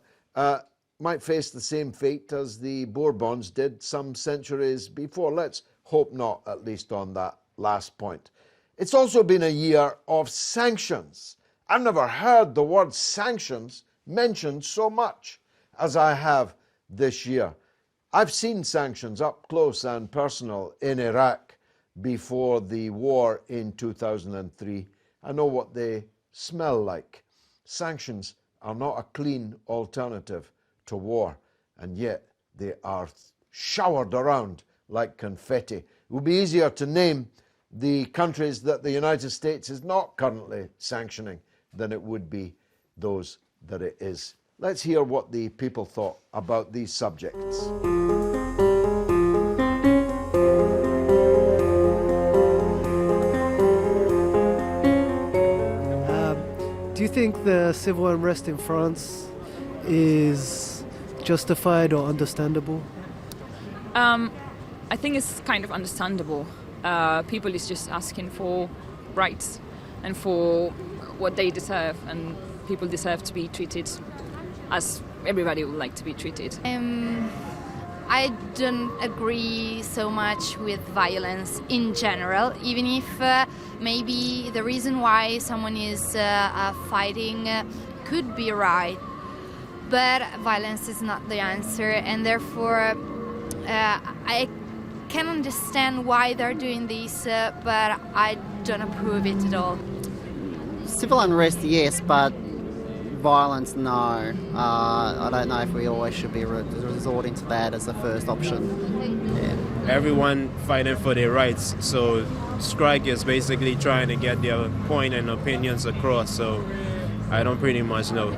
Speaker 1: might face the same fate as the Bourbons did some centuries before. Let's hope not, at least on that last point. It's also been a year of sanctions. I've never heard the word sanctions mentioned so much as I have this year. I've seen sanctions up close and personal in Iraq before the war in 2003. I know what they smell like. Sanctions are not a clean alternative to war, and yet they are showered around like confetti. It would be easier to name the countries that the United States is not currently sanctioning than it would be those that it is. Let's hear what the people thought about these subjects.
Speaker 6: Do you think the civil unrest in France is justified or understandable?
Speaker 7: I think it's kind of understandable. People is just asking for rights and for what they deserve, and people deserve to be treated as everybody would like to be treated.
Speaker 10: I don't agree so much with violence in general, even if maybe the reason why someone is fighting could be right. But violence is not the answer, and therefore I can understand why they're doing this, but I don't approve it at all.
Speaker 8: Civil unrest, yes, but violence, no. I don't know if we always should be resorting to that as the first option. Yeah.
Speaker 9: Everyone fighting for their rights, so strike is basically trying to get their point and opinions across, so I don't pretty much know,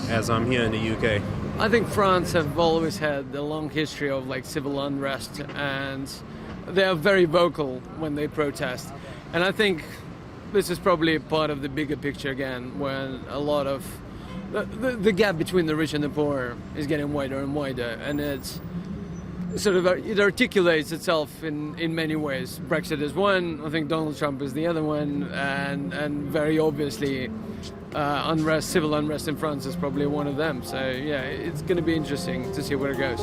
Speaker 9: as I'm here in the UK.
Speaker 11: I think France have always had a long history of like civil unrest, and they are very vocal when they protest. And I think this is probably part of the bigger picture again, when a lot of the gap between the rich and the poor is getting wider and wider, and it's sort of it articulates itself in many ways. Brexit is one, I think Donald Trump is the other one, and very obviously civil unrest in France is probably one of them. So yeah, it's going to be interesting to see where it goes.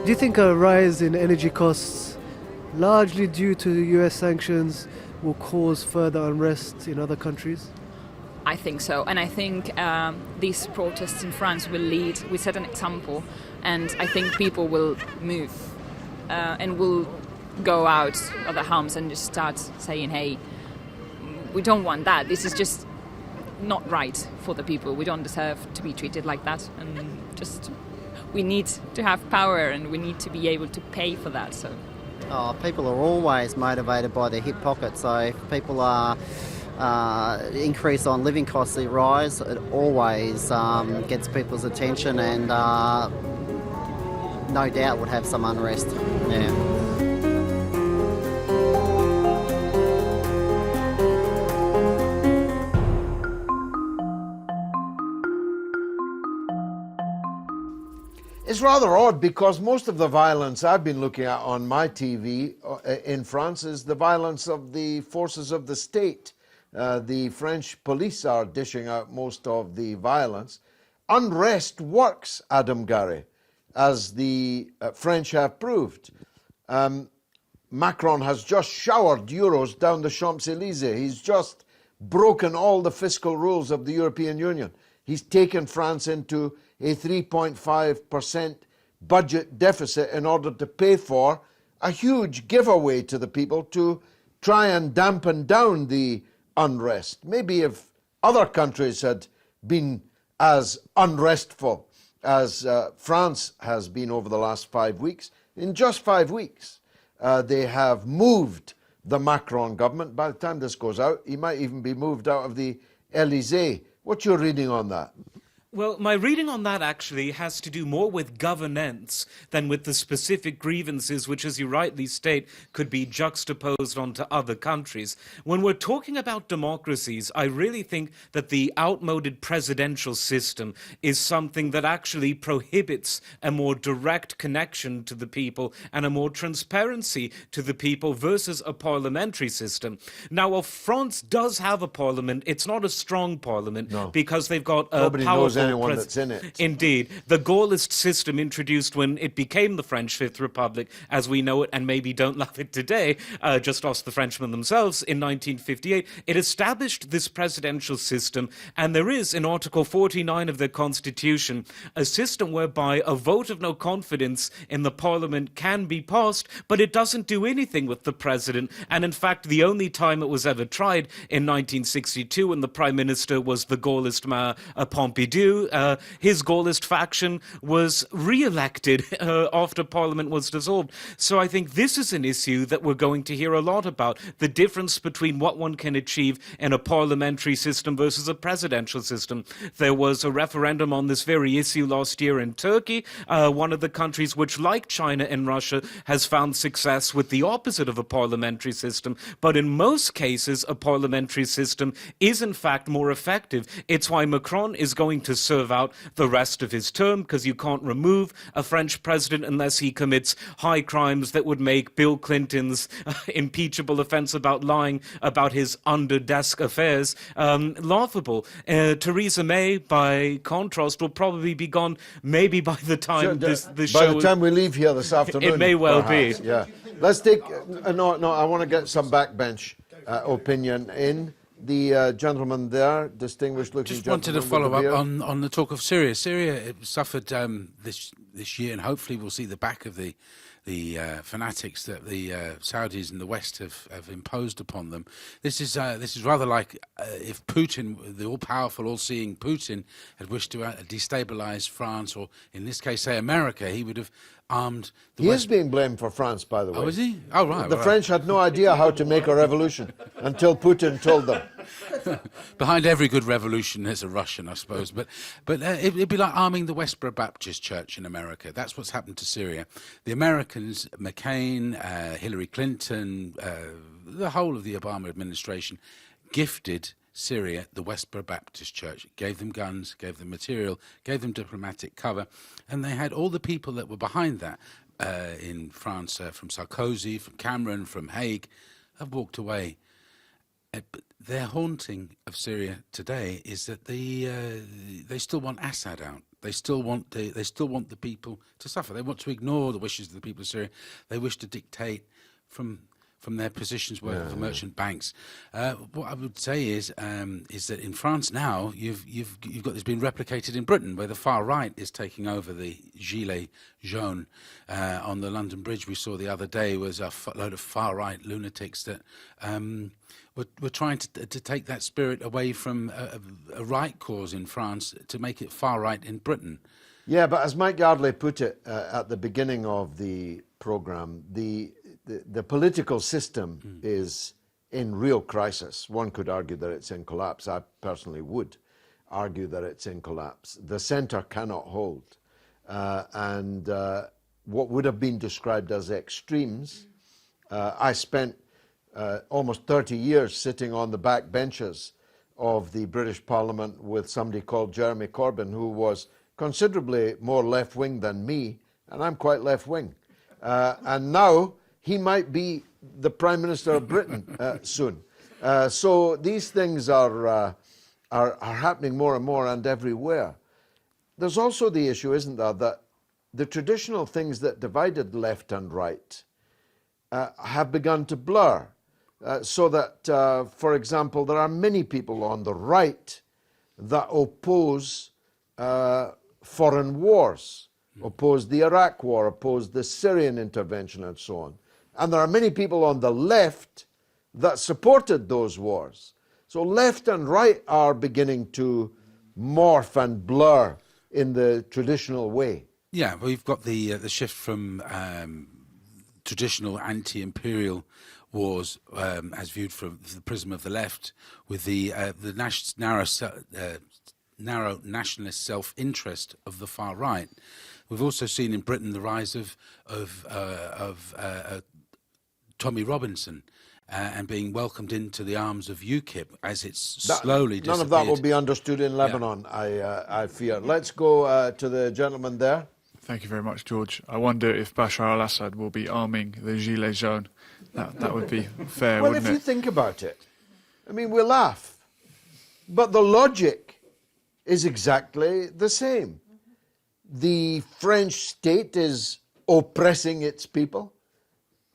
Speaker 6: Do you think a rise in energy costs, largely due to US sanctions, will cause further unrest in other countries?
Speaker 7: I think so, and I think these protests in France will set an example, and I think people will move and will go out of their homes and just start saying, hey, we don't want that. This is just not right for the people. We don't deserve to be treated like that, and just we need to have power and we need to be able to pay for that. So
Speaker 8: people are always motivated by their hip pocket, so if people are increase on living costs, the rise, it always gets people's attention, and no doubt would have some unrest. Yeah.
Speaker 1: It's rather odd because most of the violence I've been looking at on my TV in France is the violence of the forces of the state. The French police are dishing out most of the violence. Unrest works, Adam Gary, as the French have proved. Macron has just showered euros down the Champs-Élysées. He's just broken all the fiscal rules of the European Union. He's taken France into a 3.5% budget deficit in order to pay for a huge giveaway to the people to try and dampen down the unrest. Maybe if other countries had been as unrestful as France has been over the last 5 weeks, in just 5 weeks, they have moved the Macron government. By the time this goes out, he might even be moved out of the Élysée. What's your reading on that?
Speaker 3: Well, my reading on that actually has to do more with governance than with the specific grievances, which, as you rightly state, could be juxtaposed onto other countries. When we're talking about democracies, I really think that the outmoded presidential system is something that actually prohibits a more direct connection to the people and a more transparency to the people versus a parliamentary system. Now, while France does have a parliament, it's not a strong parliament because they've got a
Speaker 1: Nobody
Speaker 3: powerful
Speaker 1: knows anyone that's in it.
Speaker 3: Indeed. The Gaullist system introduced when it became the French Fifth Republic, as we know it, and maybe don't love it today, just ask the Frenchmen themselves, in 1958, it established this presidential system, and there is, in Article 49 of the Constitution, a system whereby a vote of no confidence in the Parliament can be passed, but it doesn't do anything with the President, and in fact, the only time it was ever tried in 1962, when the Prime Minister was the Gaullist Pompidou, his Gaullist faction was re-elected after Parliament was dissolved. So I think this is an issue that we're going to hear a lot about, the difference between what one can achieve in a parliamentary system versus a presidential system. There was a referendum on this very issue last year in Turkey, one of the countries which, like China and Russia, has found success with the opposite of a parliamentary system. But in most cases, a parliamentary system is in fact more effective. It's why Macron is going to serve out the rest of his term, because you can't remove a French president unless he commits high crimes that would make Bill Clinton's impeachable offense about lying about his under-desk affairs laughable. Theresa May, by contrast, will probably be gone maybe by the time this show...
Speaker 1: By the time we leave here this afternoon.
Speaker 3: It may well
Speaker 1: perhaps.
Speaker 3: be.
Speaker 1: Yeah. Let's take... no, I want to get some backbench opinion in. The gentleman there, distinguished-looking gentleman.
Speaker 12: Just wanted to follow up on the talk of Syria. Syria suffered this year, and hopefully we'll see the back of the fanatics that the Saudis and the West have imposed upon them. This is rather like if Putin, the all-powerful, all-seeing Putin, had wished to destabilize France, or in this case, say America, he would have armed the
Speaker 1: He
Speaker 12: West.
Speaker 1: is being blamed for France, by the way.
Speaker 12: Oh, is he? Oh, right.
Speaker 1: The French had no idea how to make a revolution until Putin told them.
Speaker 12: Behind every good revolution there's a Russian, I suppose. But it'd be like arming the Westboro Baptist Church in America. That's what's happened to Syria. The Americans, McCain, Hillary Clinton, the whole of the Obama administration gifted Syria the Westboro Baptist Church, gave them guns, gave them material, gave them diplomatic cover, and they had all the people that were behind that in France, from Sarkozy, from Cameron, from Haig, have walked away. But their haunting of Syria today is that they still want Assad out. They still want the people to suffer. They want to ignore the wishes of the people of Syria. They wish to dictate from their positions working for merchant banks. What I would say is that in France now you've got this being replicated in Britain, where the far right is taking over. The Gilets jaunes on the London Bridge we saw the other day was a load of far right lunatics that we're trying to take that spirit away from a right cause in France to make it far right in Britain.
Speaker 1: Yeah, but as Mike Yardley put it at the beginning of the programme, the political system is in real crisis. One could argue that it's in collapse. I personally would argue that it's in collapse. The centre cannot hold. And what would have been described as extremes, I spent almost 30 years sitting on the back benches of the British Parliament with somebody called Jeremy Corbyn, who was considerably more left-wing than me, and I'm quite left-wing. And now he might be the Prime Minister of Britain soon. So these things are happening more and more and everywhere. There's also the issue, isn't there, that the traditional things that divided left and right have begun to blur. So that, for example, there are many people on the right that oppose foreign wars, oppose the Iraq war, oppose the Syrian intervention and so on. And there are many people on the left that supported those wars. So left and right are beginning to morph and blur in the traditional way.
Speaker 12: Yeah, well, we've got the shift from traditional anti-imperial wars narrow nationalist self-interest of the far right. We've also seen in Britain the rise of Tommy Robinson and being welcomed into the arms of UKIP as it's slowly disappeared.
Speaker 1: None of that will be understood in Lebanon, I fear. Let's go to the gentleman there.
Speaker 13: Thank you very much, George. I wonder if Bashar al-Assad will be arming the Gilets jaunes. That would be fair,
Speaker 1: well,
Speaker 13: wouldn't it?
Speaker 1: Well, if you think about it, I mean, we laugh, but the logic is exactly the same. The French state is oppressing its people.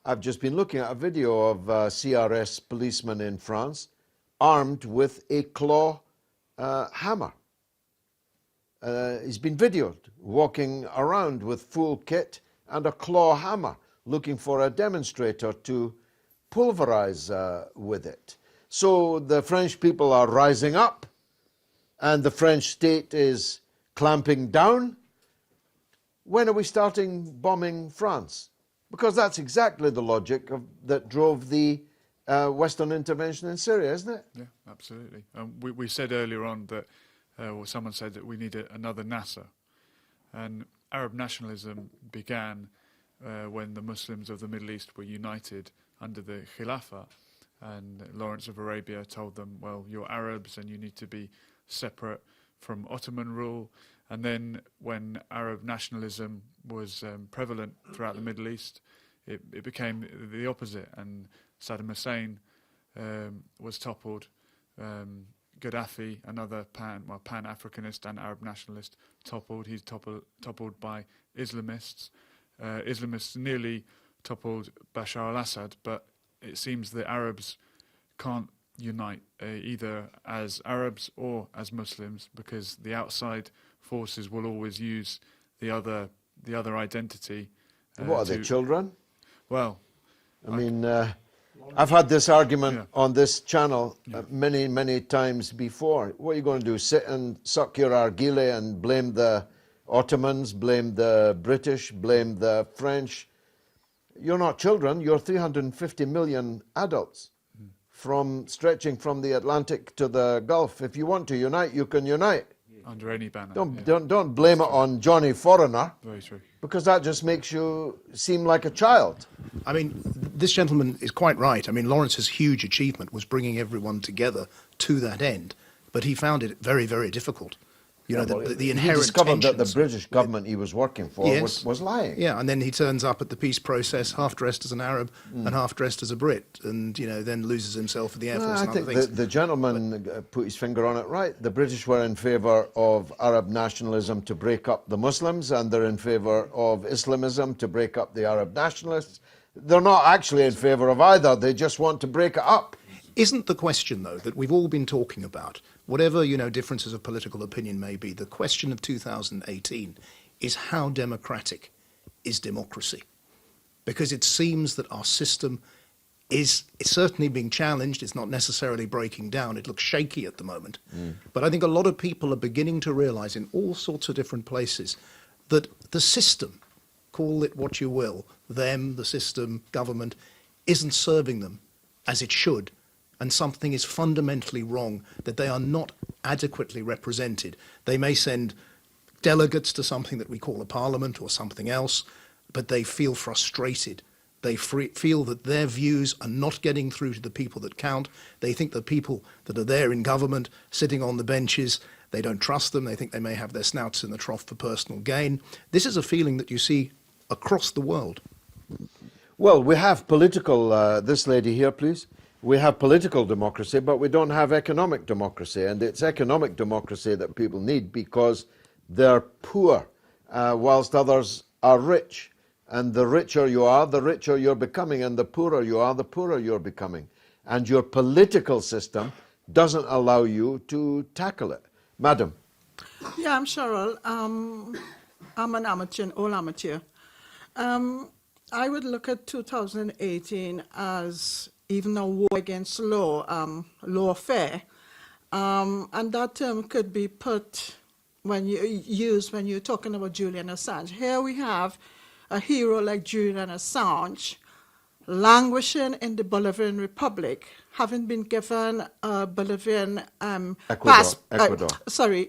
Speaker 1: I've just been looking at a video of a CRS policeman in France armed with a claw hammer. He's been videoed walking around with full kit and a claw hammer, looking for a demonstrator to pulverize with it. So the French people are rising up and the French state is clamping down. When are we starting bombing France? Because that's exactly the logic that drove the Western intervention in Syria, isn't it?
Speaker 13: Yeah, absolutely. We said earlier on that, or someone said that we need another Nasser. And Arab nationalism began when the Muslims of the Middle East were united under the Khilafah. And Lawrence of Arabia told them, well, you're Arabs and you need to be separate from Ottoman rule. And then when Arab nationalism was prevalent throughout the Middle East, it became the opposite. And Saddam Hussein was toppled. Gaddafi, another pan-Africanist and Arab nationalist, toppled. He's toppled by Islamists. Islamists nearly toppled Bashar al-Assad, but it seems the Arabs can't unite either as Arabs or as Muslims, because the outside forces will always use the other identity.
Speaker 1: What are they, children?
Speaker 13: Well,
Speaker 1: I mean, I've had this argument on this channel many, many times before. What are you going to do? Sit and suck your argile and blame the Ottomans, blame the British, blame the French? You're not children. You're 350 million adults, from stretching from the Atlantic to the Gulf. If you want to unite, you can unite.
Speaker 13: Under any banner.
Speaker 1: Don't blame it on Johnny Foreigner.
Speaker 13: Very true.
Speaker 1: Because that just makes you seem like a child.
Speaker 2: I mean, this gentleman is quite right. I mean, Lawrence's huge achievement was bringing everyone together to that end, but he found it very, very difficult. You know, the inherent
Speaker 1: he discovered that the
Speaker 2: tensions
Speaker 1: British government he was working for was lying.
Speaker 2: Yeah, and then he turns up at the peace process half-dressed as an Arab and half-dressed as a Brit, and, you know, then loses himself at the Air Force and other things.
Speaker 1: I think the gentleman put his finger on it right. The British were in favour of Arab nationalism to break up the Muslims, and they're in favour of Islamism to break up the Arab nationalists. They're not actually in favour of either. They just want to break it up.
Speaker 2: Isn't the question, though, that we've all been talking about, whatever, you know, differences of political opinion may be, the question of 2018 is how democratic is democracy? Because it seems that our system is certainly being challenged. It's not necessarily breaking down. It looks shaky at the moment. But I think a lot of people are beginning to realise in all sorts of different places that the system, call it what you will, them, the system, government, isn't serving them as it should. And something is fundamentally wrong, that they are not adequately represented. They may send delegates to something that we call a parliament or something else, but they feel frustrated. They feel that their views are not getting through to the people that count. They think the people that are there in government, sitting on the benches, they don't trust them. They think they may have their snouts in the trough for personal gain. This is a feeling that you see across the world.
Speaker 1: Well, we have political, this lady here, please. We have political democracy, but we don't have economic democracy. And it's economic democracy that people need because they're poor, whilst others are rich. And the richer you are, the richer you're becoming. And the poorer you are, the poorer you're becoming. And your political system doesn't allow you to tackle it. Madam.
Speaker 14: Yeah, I'm Cheryl. I'm an amateur, an old amateur. I would look at 2018 as even a war against lawfare. And that term could be put when you're talking about Julian Assange. Here we have a hero like Julian Assange languishing in the Bolivian Republic, having been given a Bolivian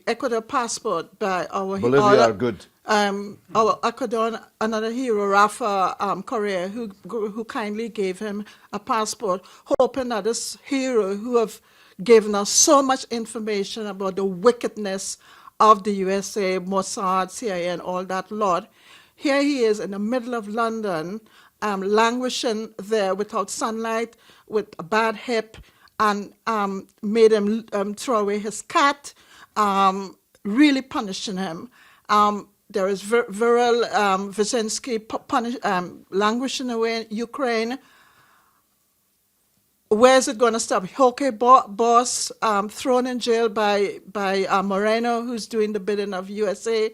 Speaker 14: Ecuador passport by our
Speaker 1: Bolivia are good.
Speaker 14: Our Ecuador, another hero, Rafa Correa, who kindly gave him a passport, hoping that this hero who have given us so much information about the wickedness of the USA, Mossad, CIA, and all that lot. Here he is in the middle of London, languishing there without sunlight, with a bad hip, and made him throw away his cat, really punishing him. There is Viral Wyszynski languishing away in Ukraine. Where's it going to stop? Hockey boss thrown in jail by Moreno, who's doing the bidding of USA.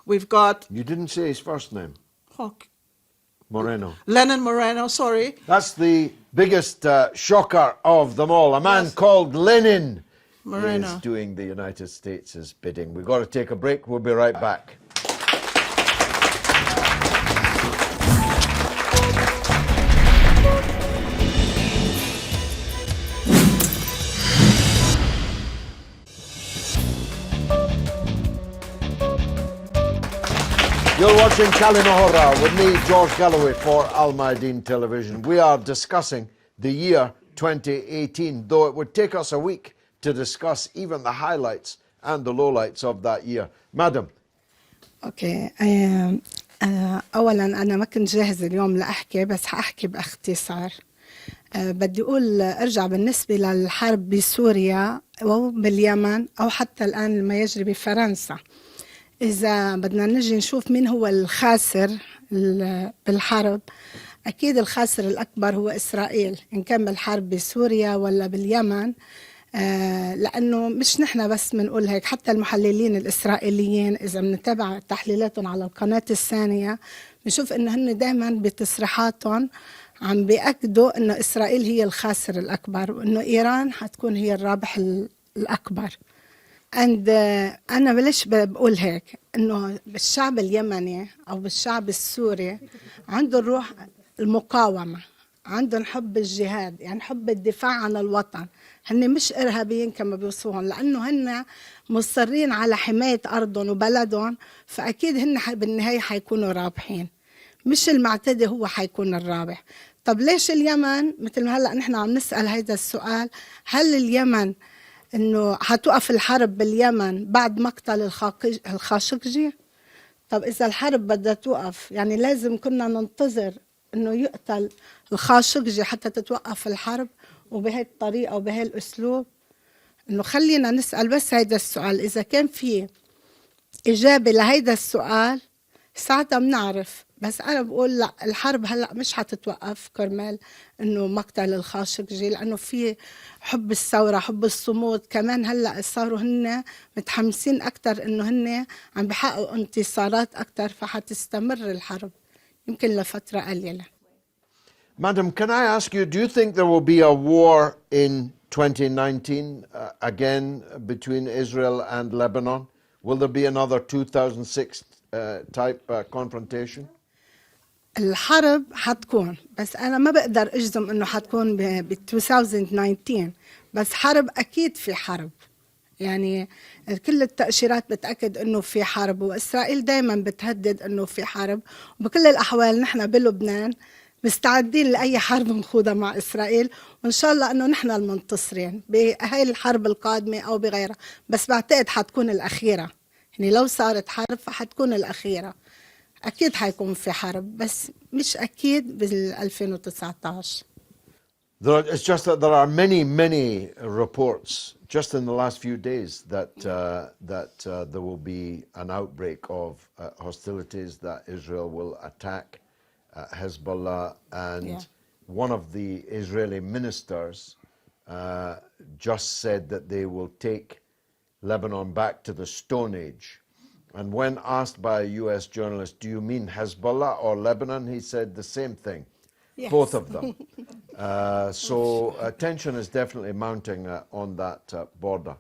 Speaker 14: We've got...
Speaker 1: You didn't say his first name. Moreno.
Speaker 14: Lenin Moreno, sorry.
Speaker 1: That's the biggest shocker of them all. A man called Lenin Moreno is doing the United States' bidding. We've got to take a break. We'll be right back. You're watching كلمة with me, George Galloway, for Al-Mayadeen Television. We are discussing the year 2018, though it would take us a week to discuss even the highlights and the lowlights of that year. Madam.
Speaker 15: Okay. أولا أنا ما كنت جاهزة اليوم لأحكي بس حأحكي باختصار. بدي أقول أرجع بالنسبة للحرب بسوريا أو باليمن أو حتى الآن ما يجري بفرنسا. إذا بدنا نجي نشوف مين هو الخاسر بالحرب، أكيد الخاسر الأكبر هو إسرائيل، إن كان بالحرب بسوريا ولا باليمن، لأنه مش نحن بس بنقول هيك، حتى المحللين الإسرائيليين إذا بنتابع تحليلاتهم على القناة الثانية بنشوف إنه هن دائما بتصريحاتهم عم بيأكدوا إنه إسرائيل هي الخاسر الأكبر وإنه إيران حتكون هي الرابح الأكبر. أنا بلش بقول هيك إنه بالشعب اليمني أو بالشعب السوري عنده الروح المقاومة، عندهم حب الجهاد، يعني حب الدفاع عن الوطن. هن مش إرهابيين كما بيوصفوهم، لأنه هن مصرين على حماية أرضهم وبلدهم، فأكيد هن بالنهاية حيكونوا رابحين، مش المعتدي هو حيكون الرابح. طب ليش اليمن؟ مثل ما هلأ نحن عم نسأل هيدا السؤال، هل اليمن إنه حتوقف الحرب باليمن بعد مقتل الخاشقجي؟ طب إذا الحرب بدها توقف يعني لازم كنا ننتظر إنه يقتل الخاشقجي حتى تتوقف الحرب، وبهي الطريقة وبهي الأسلوب؟ إنه خلينا نسأل بس هيدا السؤال، إذا كان في إجابة لهيدا السؤال ساعتها بنعرف. بس أنا بقول لا، الحرب هلأ مش حتتوقف كرمال إنه مقتل الخاشقجي، لأنه في حب الثورة، حب الصمود. كمان هلأ صاروا هن متحمسين أكتر إنه هن عم بيحققوا انتصارات أكتر، فحتستمر الحرب يمكن لفترة قليلة.
Speaker 1: Madam, can I ask you, do you think there will be a war in 2019 again between Israel and Lebanon? Will there be another 2006 type confrontation?
Speaker 15: الحرب حتكون، بس أنا ما بقدر أجزم إنه حتكون ب 2019، بس حرب أكيد في حرب. يعني كل التأشيرات بتأكد إنه في حرب، وإسرائيل دايما بتهدد إنه في حرب، وبكل الأحوال نحن بلبنان مستعدين لأي حرب نخوضها مع إسرائيل، وإن شاء الله إنه نحن المنتصرين بهاي الحرب القادمة أو بغيرها. بس بعتقد حتكون الأخيرة، يعني لو صارت حرب فحتكون الأخيرة. أكيد حيكون في حرب بس مش أكيد بال 2019.
Speaker 1: It's just that there are many reports just in the last few days that there will be an outbreak of hostilities, that Israel will attack Hezbollah, and one of the Israeli ministers just said that they will take Lebanon back to the Stone Age. And when asked by a US journalist, do you mean Hezbollah or Lebanon? He said the same thing, both of them. So tension is definitely mounting on that border.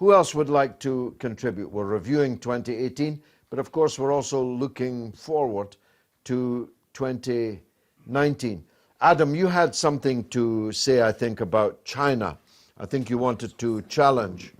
Speaker 1: Who else would like to contribute? We're reviewing 2018, but of course we're also looking forward to 2019. Adam, you had something to say, I think, about China. I think you wanted to challenge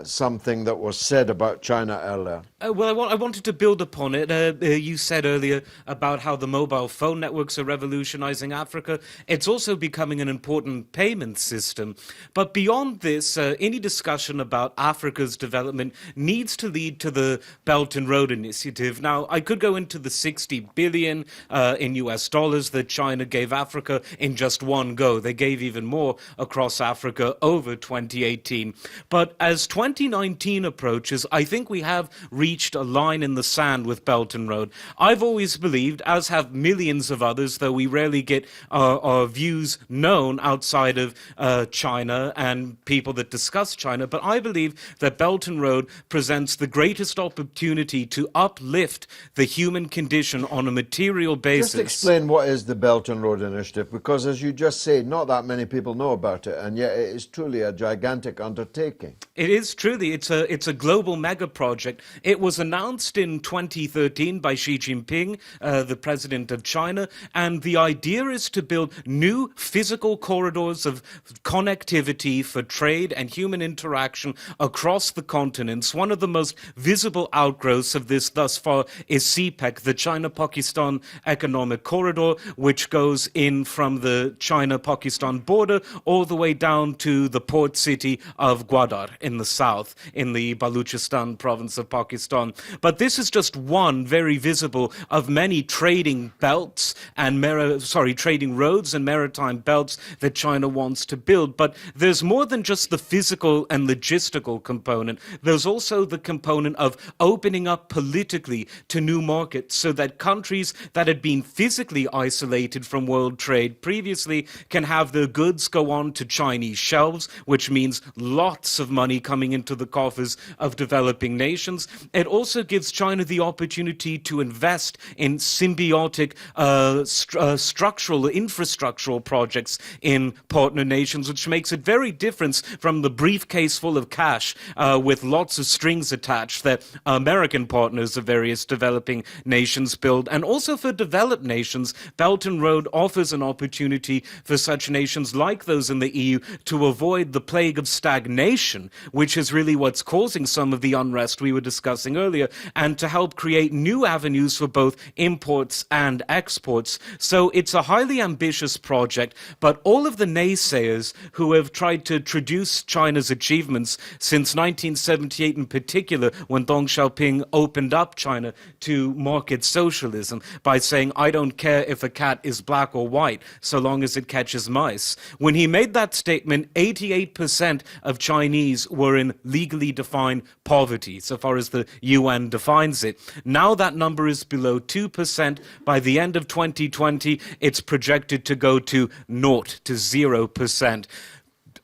Speaker 1: something that was said about China earlier.
Speaker 3: Well, I wanted to build upon it. You said earlier about how the mobile phone networks are revolutionizing Africa. It's also becoming an important payment system. But beyond this, any discussion about Africa's development needs to lead to the Belt and Road Initiative. Now, I could go into the 60 billion in US dollars that China gave Africa in just one go. They gave even more across Africa over 2018. But as 2019 approaches, I think we have reached a line in the sand with Belt and Road. I've always believed, as have millions of others, though we rarely get our views known outside of China and people that discuss China, but I believe that Belt and Road presents the greatest opportunity to uplift the human condition on a material basis.
Speaker 1: Just explain what is the Belt and Road Initiative, because as you just say, not that many people know about it, and yet it is truly a gigantic undertaking.
Speaker 3: It is truly. It's a global mega project. It was announced in 2013 by Xi Jinping, the president of China, and the idea is to build new physical corridors of connectivity for trade and human interaction across the continents. One of the most visible outgrowths of this thus far is CPEC, the China-Pakistan Economic Corridor, which goes in from the China-Pakistan border all the way down to the port city of Gwadar in the south, in the Baluchistan province of Pakistan. But this is just one very visible of many trading belts and trading roads and maritime belts that China wants to build. But there's more than just the physical and logistical component. There's also the component of opening up politically to new markets so that countries that had been physically isolated from world trade previously can have their goods go on to Chinese shelves, which means lots of money coming into the coffers of developing nations. It also gives China the opportunity to invest in symbiotic infrastructural projects in partner nations, which makes it very different from the briefcase full of cash with lots of strings attached that American partners of various developing nations build. And also for developed nations, Belt and Road offers an opportunity for such nations like those in the EU to avoid the plague of stagnation, which is really what's causing some of the unrest we were discussing earlier, and to help create new avenues for both imports and exports. So it's a highly ambitious project, but all of the naysayers who have tried to traduce China's achievements since 1978 in particular, when Deng Xiaoping opened up China to market socialism by saying, I don't care if a cat is black or white, so long as it catches mice. When he made that statement, 88% of Chinese were in legally defined poverty, so far as the UN defines it. Now that number is below 2%. By the end of 2020, it's projected to go to 0%.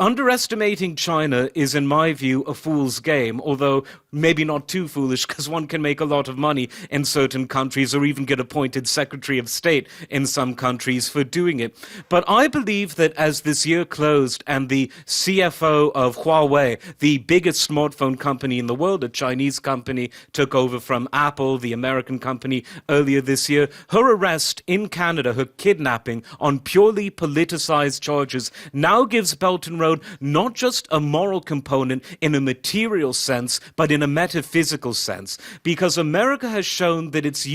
Speaker 3: Underestimating China is, in my view, a fool's game, although maybe not too foolish, because one can make a lot of money in certain countries or even get appointed Secretary of State in some countries for doing it. But I believe that as this year closed and the CFO of Huawei, the biggest smartphone company in the world, a Chinese company, took over from Apple, the American company, earlier this year, her arrest in Canada, her kidnapping on purely politicized charges, now gives Belt and Road not just a moral component in a material sense, but in a metaphysical sense, because America has shown that it's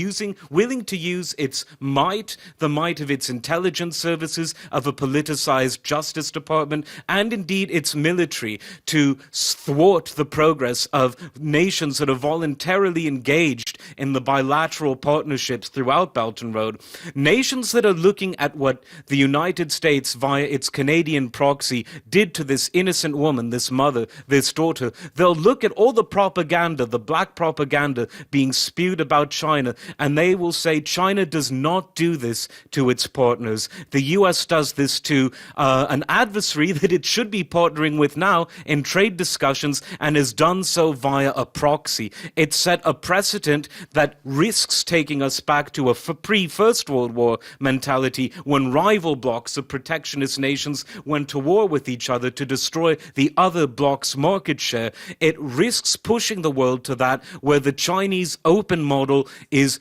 Speaker 3: willing to use its might, the might of its intelligence services, of a politicized Justice Department, and indeed its military to thwart the progress of nations that are voluntarily engaged in the bilateral partnerships throughout Belt and Road. Nations that are looking at what the United States, via its Canadian proxy, did to this innocent woman, this mother, this daughter. They'll look at all the propaganda, the black propaganda being spewed about China, and they will say China does not do this to its partners. The US does this to an adversary that it should be partnering with now in trade discussions, and has done so via a proxy. It set a precedent that risks taking us back to a pre-First World War mentality, when rival blocs of protectionist nations went to war with each other to destroy the other bloc's market share. It risks pushing the world to that, where the Chinese open model is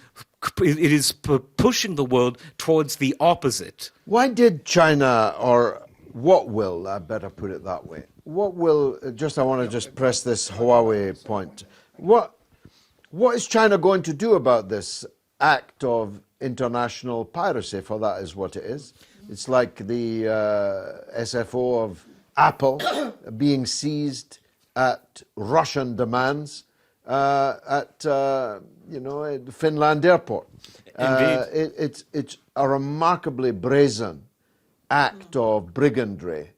Speaker 3: pushing the world towards the opposite.
Speaker 1: Why did China, or what will, I better put it that way, what will, I want to just press this Huawei point. What is China going to do about this act of international piracy, for that is what it is? It's like the SFO of Apple being seized at Russian demands at Finland airport.
Speaker 3: Indeed.
Speaker 1: It's a remarkably brazen act of brigandry.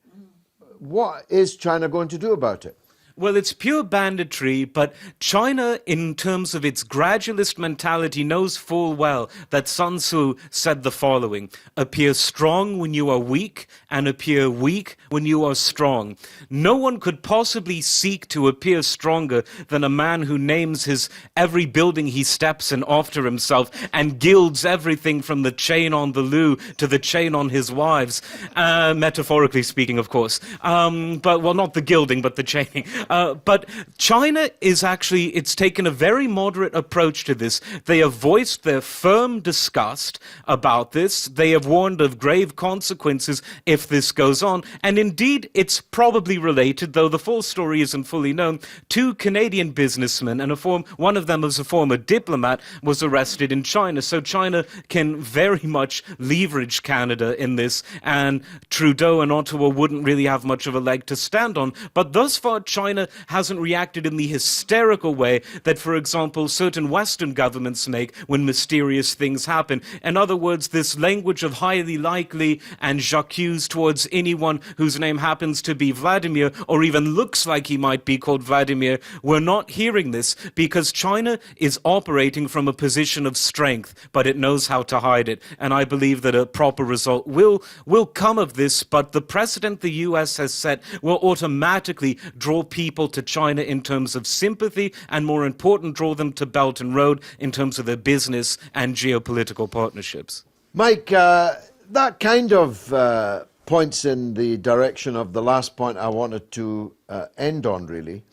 Speaker 1: What is China going to do about it?
Speaker 3: Well, it's pure banditry, but China, in terms of its gradualist mentality, knows full well that Sun Tzu said the following: appear strong when you are weak, and appear weak when you are strong. No one could possibly seek to appear stronger than a man who names his every building he steps in after himself and gilds everything from the chain on the loo to the chain on his wives, metaphorically speaking, of course. But not the gilding, but the chaining. But China is actually, it's taken a very moderate approach to this. They have voiced their firm disgust about this. They have warned of grave consequences if this goes on. And indeed, it's probably related, though the full story isn't fully known. Two Canadian businessmen, and one of them was a former diplomat, was arrested in China. So China can very much leverage Canada in this, and Trudeau and Ottawa wouldn't really have much of a leg to stand on. But thus far, China hasn't reacted in the hysterical way that, for example, certain Western governments make when mysterious things happen. In other words, this language of highly likely and j'accuse towards anyone whose name happens to be Vladimir, or even looks like he might be called Vladimir. We're not hearing this because China is operating from a position of strength, but it knows how to hide it. And I believe that a proper result will come of this, but the precedent the US has set will automatically draw people to China in terms of sympathy, and more important, draw them to Belt and Road in terms of their business and geopolitical partnerships.
Speaker 1: Mike, that kind of points in the direction of the last point I wanted to end on, really.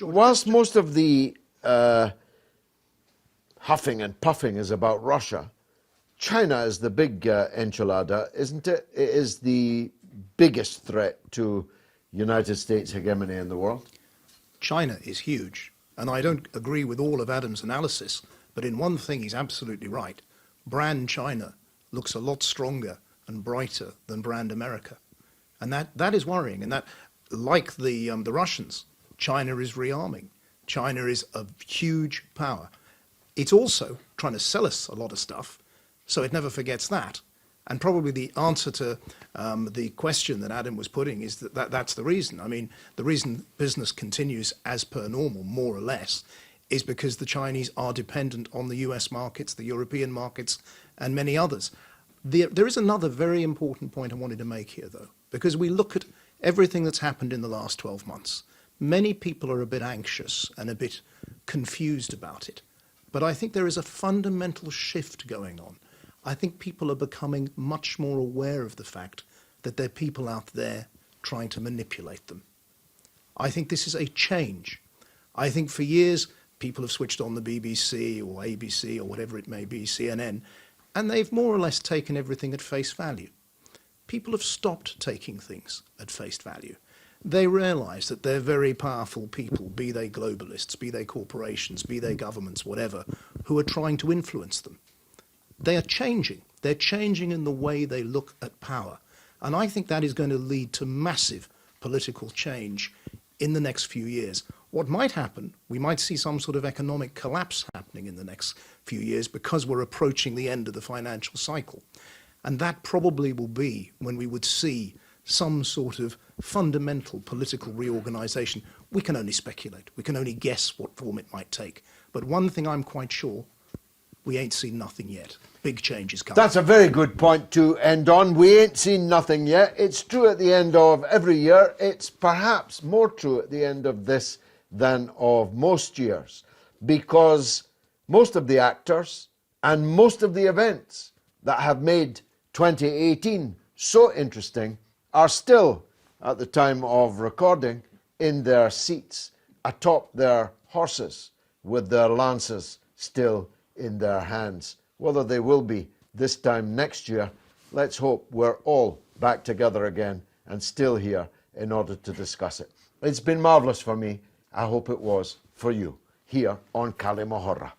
Speaker 1: Whilst most of the huffing and puffing is about Russia, China is the big enchilada, isn't it? It is the biggest threat to United States hegemony in the world.
Speaker 2: China is huge, and I don't agree with all of Adam's analysis, but in one thing he's absolutely right. Brand China looks a lot stronger and brighter than brand America. And that is worrying, and that, like the Russians, China is rearming. China is a huge power. It's also trying to sell us a lot of stuff, so it never forgets that. And probably the answer to the question that Adam was putting is that's the reason. I mean, the reason business continues as per normal, more or less, is because the Chinese are dependent on the US markets, the European markets, and many others. There is another very important point I wanted to make here, though, because we look at everything that's happened in the last 12 months. Many people are a bit anxious and a bit confused about it. But I think there is a fundamental shift going on. I think people are becoming much more aware of the fact that there are people out there trying to manipulate them. I think this is a change. I think for years people have switched on the BBC or ABC or whatever it may be, CNN, and they've more or less taken everything at face value. People have stopped taking things at face value. They realise that they're very powerful people, be they globalists, be they corporations, be they governments, whatever, who are trying to influence them. They are changing. They're changing in the way they look at power. And I think that is going to lead to massive political change in the next few years. What might happen, we might see some sort of economic collapse happening in the next few years because we're approaching the end of the financial cycle. And that probably will be when we would see some sort of fundamental political reorganisation. We can only speculate. We can only guess what form it might take. But one thing I'm quite sure, we ain't seen nothing yet. Big changes coming.
Speaker 1: That's a very good point to end on. We ain't seen nothing yet. It's true at the end of every year. It's perhaps more true at the end of this than of most years, because most of the actors and most of the events that have made 2018 so interesting are still, at the time of recording, in their seats, atop their horses, with their lances still in their hands. Whether they will be this time next year, let's hope we're all back together again and still here in order to discuss it. It's been marvellous for me. I hope it was for you here on كلمة حرة.